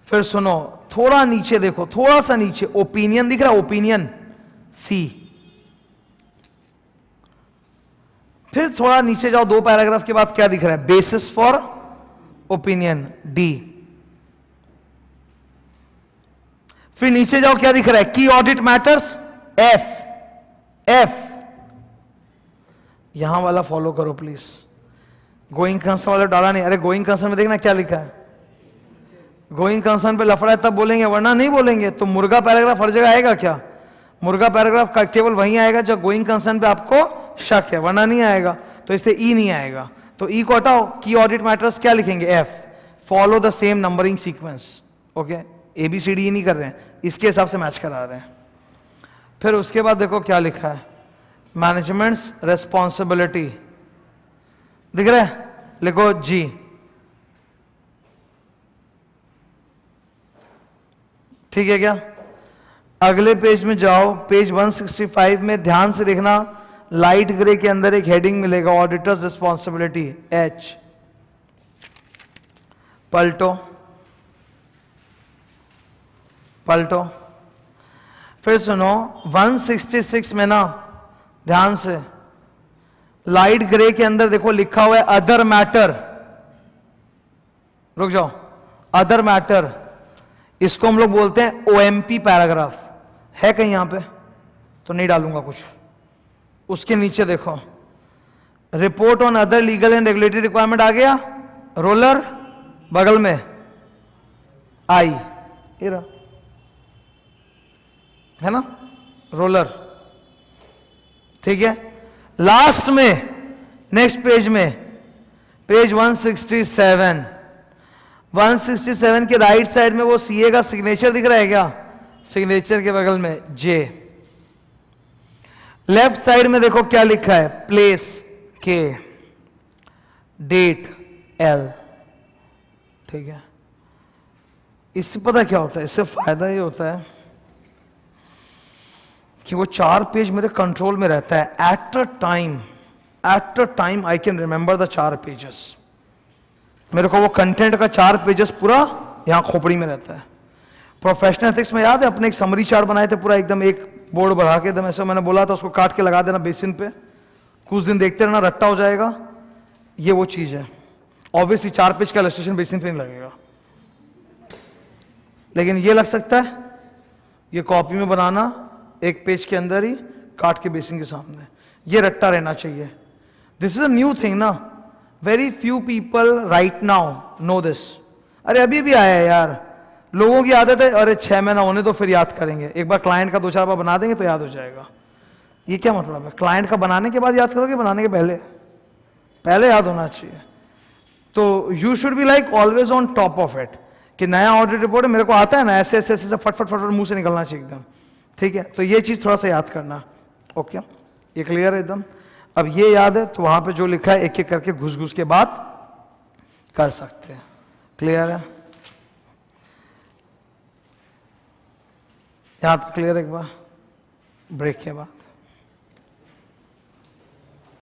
फिर सुनो, थोड़ा नीचे देखो, थोड़ा सा नीचे ओपिनियन दिख रहा है, ओपिनियन, C। फिर थोड़ा नीचे जाओ, 2 पैराग्राफ के बाद क्या दिख रहा है, बेसिस फॉर ओपिनियन, D। फिर नीचे जाओ, क्या दिख रहा है, की ऑडिट मैटर्स, F। यहां वाला फॉलो करो प्लीज, गोइंग कंसर्न वाला डाला नहीं। अरे गोइंग कंसर्न में देखना क्या लिखा है, गोइंग कंसर्न पे लफड़ा है तब बोलेंगे, वरना नहीं बोलेंगे। तो मुर्गा पैराग्राफ हर जगह आएगा क्या, मुर्गा पैराग्राफ केवल वहीं आएगा जब गोइंग कंसर्न पे आपको शक है, वरना नहीं आएगा। तो इससे ई नहीं आएगा, तो ई को हटाओ, की ऑडिट मैटर्स क्या लिखेंगे, F। Follow the same numbering sequence, okay, ABCD नहीं कर रहे हैं, इसके हिसाब से मैच करा रहे हैं। फिर उसके बाद देखो क्या लिखा है, मैनेजमेंट्स रेस्पॉन्सिबिलिटी, दिख रहा है, लिखो G। ठीक है क्या, अगले पेज में जाओ, पेज 165 में ध्यान से देखना, लाइट ग्रे के अंदर एक हेडिंग मिलेगा, ऑडिटर्स रिस्पॉन्सिबिलिटी, H। पलटो, पलटो। फिर सुनो, 166 में ना ध्यान से, लाइट ग्रे के अंदर देखो लिखा हुआ है अदर मैटर, रुक जाओ, अदर मैटर, इसको हम लोग बोलते हैं OMP पैराग्राफ, है कहीं यहां पे, तो नहीं डालूंगा कुछ। उसके नीचे देखो, report on other legal and regulatory requirement आ गया, रोलर, बगल में I, ये रहा, है ना, रोलर, ठीक है। लास्ट में नेक्स्ट पेज में, पेज 167, 167 के राइट साइड में वो CA का सिग्नेचर दिख रहा है क्या, सिग्नेचर के बगल में J। लेफ्ट साइड में देखो क्या लिखा है, प्लेस K, डेट L, ठीक है। इससे पता क्या होता है, इससे फायदा ये होता है कि वो 4 पेज मेरे कंट्रोल में रहता है। At a time I can remember the 4 pages, मेरे को वो कंटेंट का 4 पेजेस पूरा यहां खोपड़ी में रहता है। प्रोफेशनल एथिक्स में याद है अपने एक समरी चार्ट बनाए थे पूरा एकदम, एक बोर्ड बढ़ा के एकदम ऐसा, मैंने बोला था उसको काट के लगा देना बेसिन पे, कुछ दिन देखते रहना रट्टा हो जाएगा। ये वो चीज है। ऑब्वियसली 4 पेज का इलस्ट्रेशन बेसिन पे नहीं लगेगा, लेकिन ये लग सकता है। ये कॉपी में बनाना 1 पेज के अंदर ही काट के बेसिन के सामने, ये रट्टा रहना चाहिए। This is a new thing ना, very few people right now know this. अरे अभी भी आया है यार, लोगों की आदत है अरे 6 महीना होने तो फिर याद करेंगे। एक बार क्लाइंट का 2-4 बार बना देंगे तो याद हो जाएगा। ये क्या मतलब है? क्लाइंट का बनाने के बाद याद करोगे, बनाने के पहले? पहले याद होना चाहिए। तो you should be like always on top of it, कि नया ऑडिट रिपोर्ट है, मेरे को आता है ना, ऐसे ऐसे ऐसे फट फट फट मुंह से निकलना चाहिए एकदम, ठीक है? तो ये चीज थोड़ा सा याद करना। ओके, ये क्लियर है एकदम? अब ये याद है तो वहां पे जो लिखा है एक एक करके घुस घुस के बात कर सकते हैं। क्लियर है? यहां तक क्लियर? एक बार ब्रेक के बाद